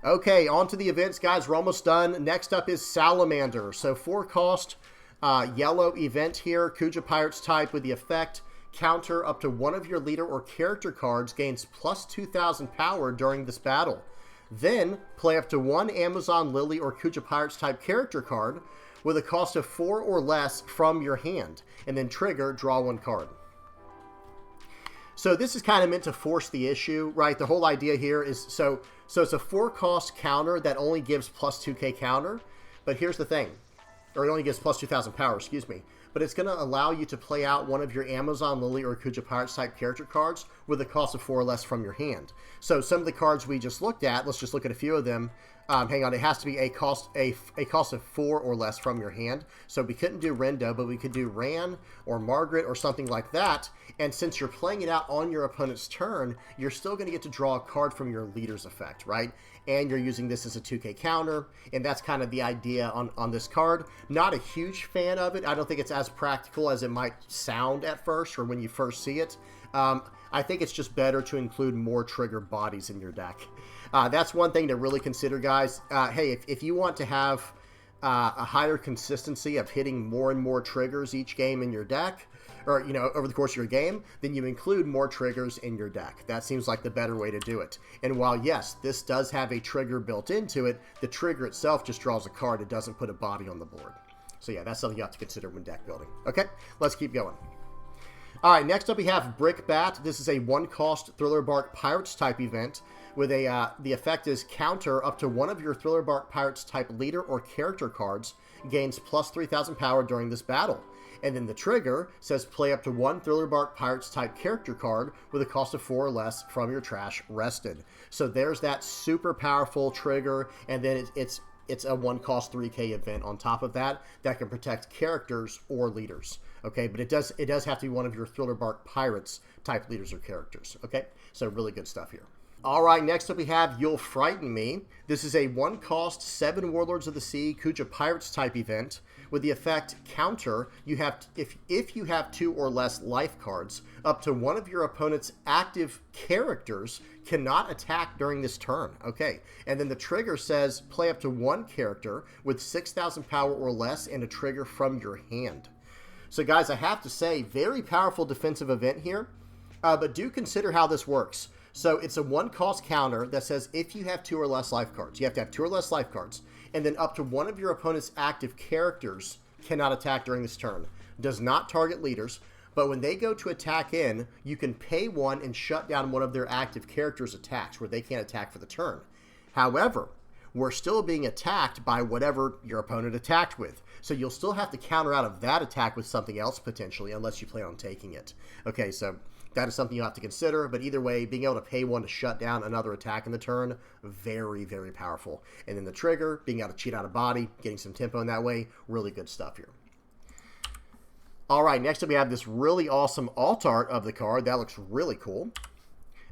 Okay, on to the events, guys. We're almost done. Next up is Salamander. So 4 cost, yellow event here. Kuja Pirates type with the effect. Counter up to 1 of your leader or character cards gains plus 2,000 power during this battle. Then play up to 1 Amazon Lily or Kuja Pirates type character card with a cost of 4 or less from your hand. And then trigger, draw 1 card. So this is kind of meant to force the issue, right? The whole idea here is, so it's a 4 cost counter that only gives plus 2k counter. But here's the thing, or it only gives plus 2,000 power, excuse me. But it's going to allow you to play out 1 of your Amazon Lily or Kuja Pirates type character cards with a cost of 4 or less from your hand. So some of the cards we just looked at, let's just look at a few of them. Hang on, it has to be a cost of 4 or less from your hand. So we couldn't do Rindo, but we could do Ran or Margaret or something like that. And since you're playing it out on your opponent's turn, you're still going to get to draw a card from your leader's effect, right? And you're using this as a 2k counter, and that's kind of the idea on this card. Not a huge fan of it. I don't think it's as practical as it might sound at first or when you first see it. I think it's just better to include more trigger bodies in your deck. That's one thing to really consider, guys. Hey, if you want to have a higher consistency of hitting more and more triggers each game in your deck, or, over the course of your game, then you include more triggers in your deck. That seems like the better way to do it. And while, yes, this does have a trigger built into it, the trigger itself just draws a card. It doesn't put a body on the board. So, yeah, that's something you have to consider when deck building. Okay, let's keep going. All right, next up we have Brickbat. This is a 1 cost Thriller Bark Pirates type event with the effect is counter up to 1 of your Thriller Bark Pirates type leader or character cards gains plus 3,000 power during this battle. And then the trigger says play up to 1 Thriller Bark Pirates type character card with a cost of 4 or less from your trash rested. So there's that super powerful trigger, and then it's a 1 cost 3k event on top of that can protect characters or leaders. Okay, but it does have to be 1 of your Thriller Bark Pirates type leaders or characters. Okay, so really good stuff here. All right, next up we have You'll Frighten Me. This is a 1 cost 7 Warlords of the Sea Kuja Pirates type event. With the effect counter, you have if you have 2 or less life cards, up to 1 of your opponent's active characters cannot attack during this turn. Okay, and then the trigger says play up to 1 character with 6,000 power or less and a trigger from your hand. So guys, I have to say, very powerful defensive event here, but do consider how this works. So it's a 1 cost counter that says if you have 2 or less life cards, you have to have 2 or less life cards, and then up to 1 of your opponent's active characters cannot attack during this turn. Does not target leaders, But when they go to attack in, you can pay 1 and shut down one of their active characters' attacks where they can't attack for the turn. However, we're still being attacked by whatever your opponent attacked with. So you'll still have to counter out of that attack with something else potentially, unless you plan on taking it. Okay, so that is something you have to consider, but either way, being able to pay 1 to shut down another attack in the turn, very, very powerful. And then the trigger, being able to cheat out a body, getting some tempo in that way, really good stuff here. All right, next up we have this really awesome alt art of the card. That looks really cool.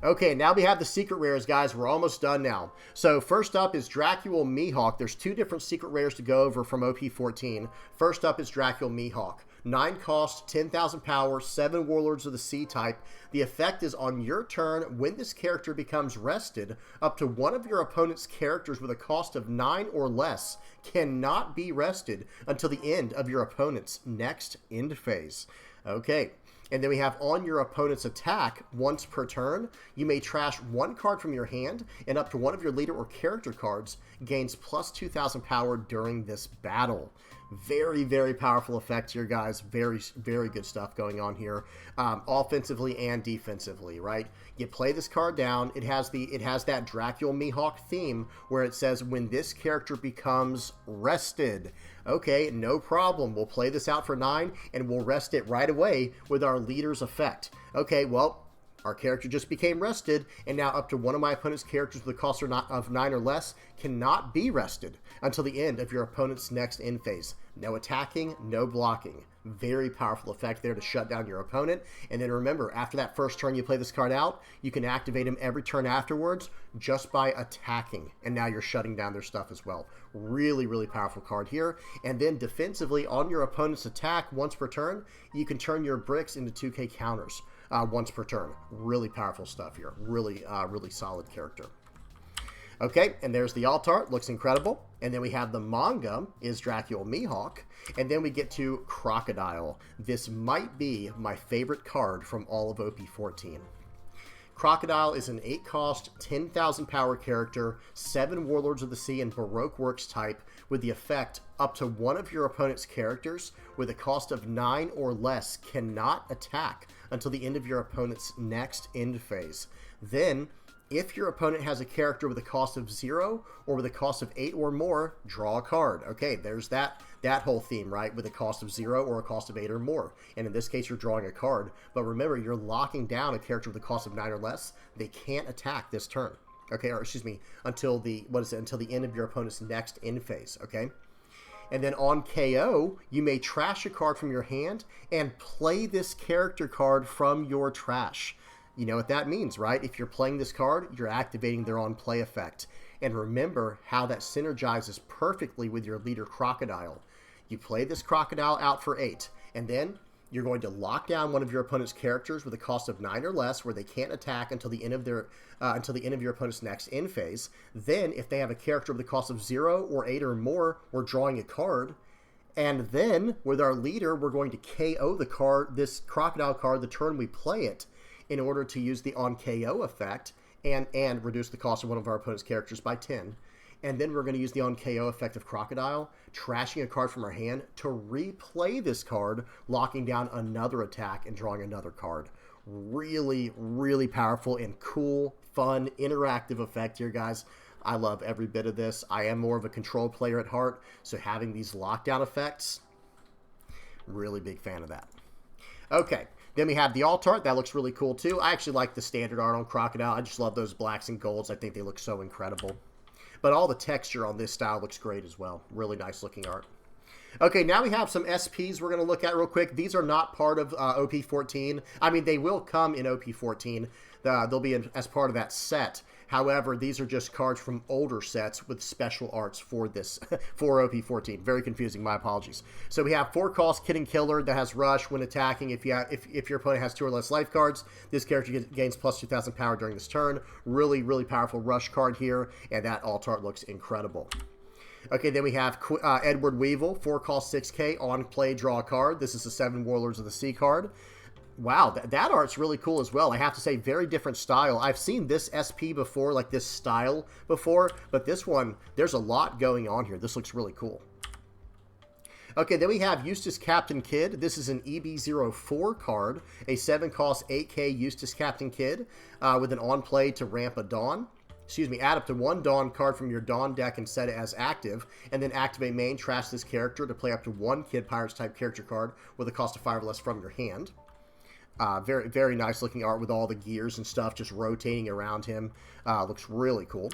Okay, now we have the secret rares, guys. We're almost done now. So first up is Dracula Mihawk. There's 2 different secret rares to go over from OP14. First up is Dracula Mihawk. 9 cost, 10,000 power, 7 Warlords of the Sea type. The effect is on your turn, when this character becomes rested, up to one of your opponent's characters with a cost of 9 or less cannot be rested until the end of your opponent's next end phase. Okay. And then we have on your opponent's attack, once per turn, you may trash 1 card from your hand, and up to one of your leader or character cards gains plus 2,000 power during this battle. Very, very powerful effect here, guys. Very, very good stuff going on here, offensively and defensively, right? You play this card down. It has that Dracula Mihawk theme where it says when this character becomes rested. Okay, no problem. We'll play this out for 9, and we'll rest it right away with our leader's effect. Okay, well, our character just became rested, and now up to one of my opponent's characters with a cost of 9 or less cannot be rested until the end of your opponent's next end phase. No attacking, no blocking. Very powerful effect there to shut down your opponent. And then remember, after that first turn you play this card out, you can activate him every turn afterwards just by attacking. And now you're shutting down their stuff as well. Really, really powerful card here. And then defensively, on your opponent's attack once per turn, you can turn your bricks into 2k counters once per turn. Really powerful stuff here. Really, really solid character. Okay, and there's the alt art. Looks incredible. And then we have the manga is Dracula Mihawk. And then we get to Crocodile. This might be my favorite card from all of OP14. Crocodile is an 8 cost, 10,000 power character, 7 Warlords of the Sea and Baroque Works type, with the effect up to one of your opponent's characters with a cost of 9 or less cannot attack until the end of your opponent's next end phase. Then, if your opponent has a character with a cost of 0 or with a cost of 8 or more, draw a card. Okay, there's that whole theme, right? With a cost of 0 or a cost of 8 or more. And in this case, you're drawing a card. But remember, you're locking down a character with a cost of 9 or less. They can't attack this turn. Okay, or excuse me, until the end of your opponent's next end phase. Okay? And then on KO, you may trash a card from your hand and play this character card from your trash. You know what that means, right? If you're playing this card, you're activating their on-play effect. And remember how that synergizes perfectly with your leader Crocodile. You play this Crocodile out for 8, and then you're going to lock down one of your opponent's characters with a cost of 9 or less, where they can't attack until the end of your opponent's next end phase. Then, if they have a character with a cost of 0 or 8 or more, we're drawing a card. And then, with our leader, we're going to KO the card, this Crocodile card, the turn we play it, in order to use the on KO effect and reduce the cost of one of our opponent's characters by 10. And then we're going to use the on KO effect of Crocodile, trashing a card from our hand to replay this card, locking down another attack and drawing another card. Really, really powerful and cool, fun, interactive effect here, guys. I love every bit of this. I am more of a control player at heart, so having these lockdown effects, really big fan of that. Okay. Then we have the alt art. That looks really cool, too. I actually like the standard art on Crocodile. I just love those blacks and golds. I think they look so incredible. But all the texture on this style looks great as well. Really nice looking art. Okay, now we have some SPs we're going to look at real quick. These are not part of OP14. I mean, they will come in OP14. They'll be as part of that set. However, these are just cards from older sets with special arts for this, for OP14. Very confusing, my apologies. So we have 4 cost Kid and Killer that has Rush when attacking. If your opponent has 2 or less life cards, this character gains plus 2,000 power during this turn. Really, really powerful Rush card here, and that alt art looks incredible. Okay, then we have Edward Weevil, 4 cost 6k, on play, draw a card. This is the 7 Warlords of the Sea card. Wow, that art's really cool as well. I have to say, very different style. I've seen this SP before, like this style before, but this one, there's a lot going on here. This looks really cool. Okay, then we have Eustace Captain Kidd. This is an EB04 card, a 7-cost 8K Eustace Captain Kidd with an on-play to ramp a Dawn. Excuse me, add up to 1 Dawn card from your Dawn deck and set it as active, and then activate main, trash this character to play up to 1 Kid Pirates type character card with a cost of 5 or less from your hand. Very, very nice looking art with all the gears and stuff just rotating around him. Looks really cool.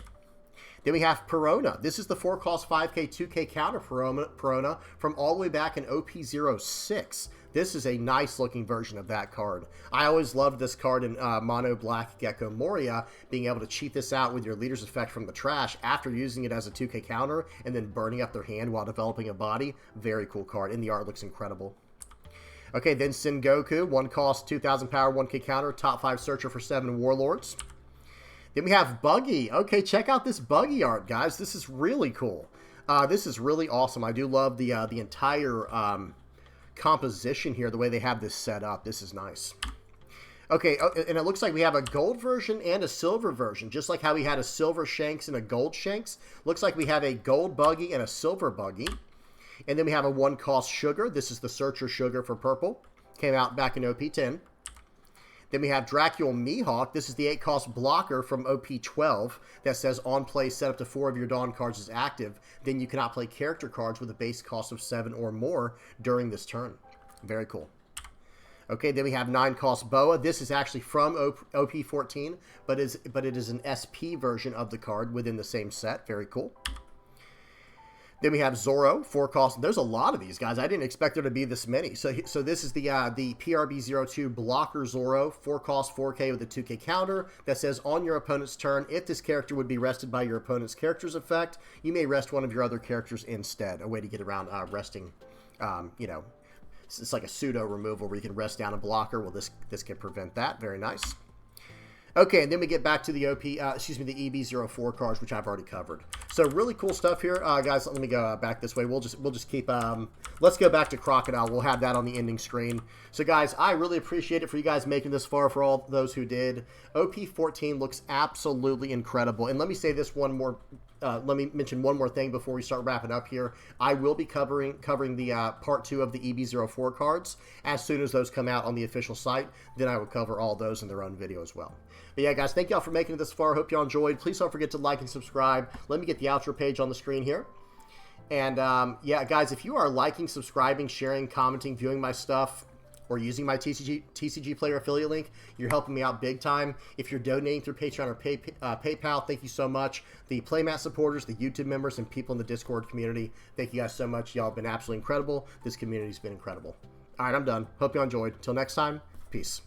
Then we have Perona. This is the 4-cost 5K, 2K counter Perona from all the way back in OP06. This is a nice looking version of that card. I always loved this card in Mono Black Gecko Moria, being able to cheat this out with your leader's effect from the trash after using it as a 2K counter and then burning up their hand while developing a body. Very cool card, and the art looks incredible. Okay, then Sengoku, 1-cost, 2,000 power, 1K counter, top 5 searcher for 7 warlords. Then we have Buggy. Okay, check out this Buggy art, guys. This is really cool. This is really awesome. I do love the entire composition here, the way they have this set up. This is nice. Okay, and it looks like we have a gold version and a silver version, just like how we had a silver Shanks and a gold Shanks. Looks like we have a gold Buggy and a silver Buggy. And then we have a 1-cost Sugar. This is the Searcher Sugar for purple. Came out back in OP10. Then we have Dracule Mihawk. This is the 8-cost blocker from OP12 that says on play, set up to 4 of your Dawn cards is active. Then you cannot play character cards with a base cost of 7 or more during this turn. Very cool. Okay, then we have 9-cost Boa. This is actually from OP14, but it is an SP version of the card within the same set. Very cool. Then we have Zoro, 4-cost. There's a lot of these, guys. I didn't expect there to be this many. So this is the PRB02 Blocker Zoro, 4-cost 4K with a 2K counter that says on your opponent's turn, if this character would be rested by your opponent's character's effect, you may rest one of your other characters instead. A way to get around resting, you know, it's like a pseudo removal where you can rest down a blocker. Well, this can prevent that. Very nice. Okay, and then we get back to the the EB04 cards, which I've already covered. So really cool stuff here, guys. Let me go back this way. We'll just keep. Let's go back to Crocodile. We'll have that on the ending screen. So guys, I really appreciate it for you guys making this far. For all those who did, OP14 looks absolutely incredible. And let me say this one more. Let me mention one more thing before we start wrapping up here. I will be covering the part 2 of the EB04 cards as soon as those come out on the official site. Then I will cover all those in their own video as well. But yeah, guys, thank y'all for making it this far. Hope y'all enjoyed. Please don't forget to like and subscribe. Let me get the outro page on the screen here. And yeah, guys, if you are liking, subscribing, sharing, commenting, viewing my stuff, or using my TCG Player affiliate link, you're helping me out big time. If you're donating through Patreon or PayPal, thank you so much. The Playmat supporters, the YouTube members, and people in the Discord community, thank you guys so much. Y'all have been absolutely incredible. This community's been incredible. All right, I'm done. Hope y'all enjoyed. Until next time, peace.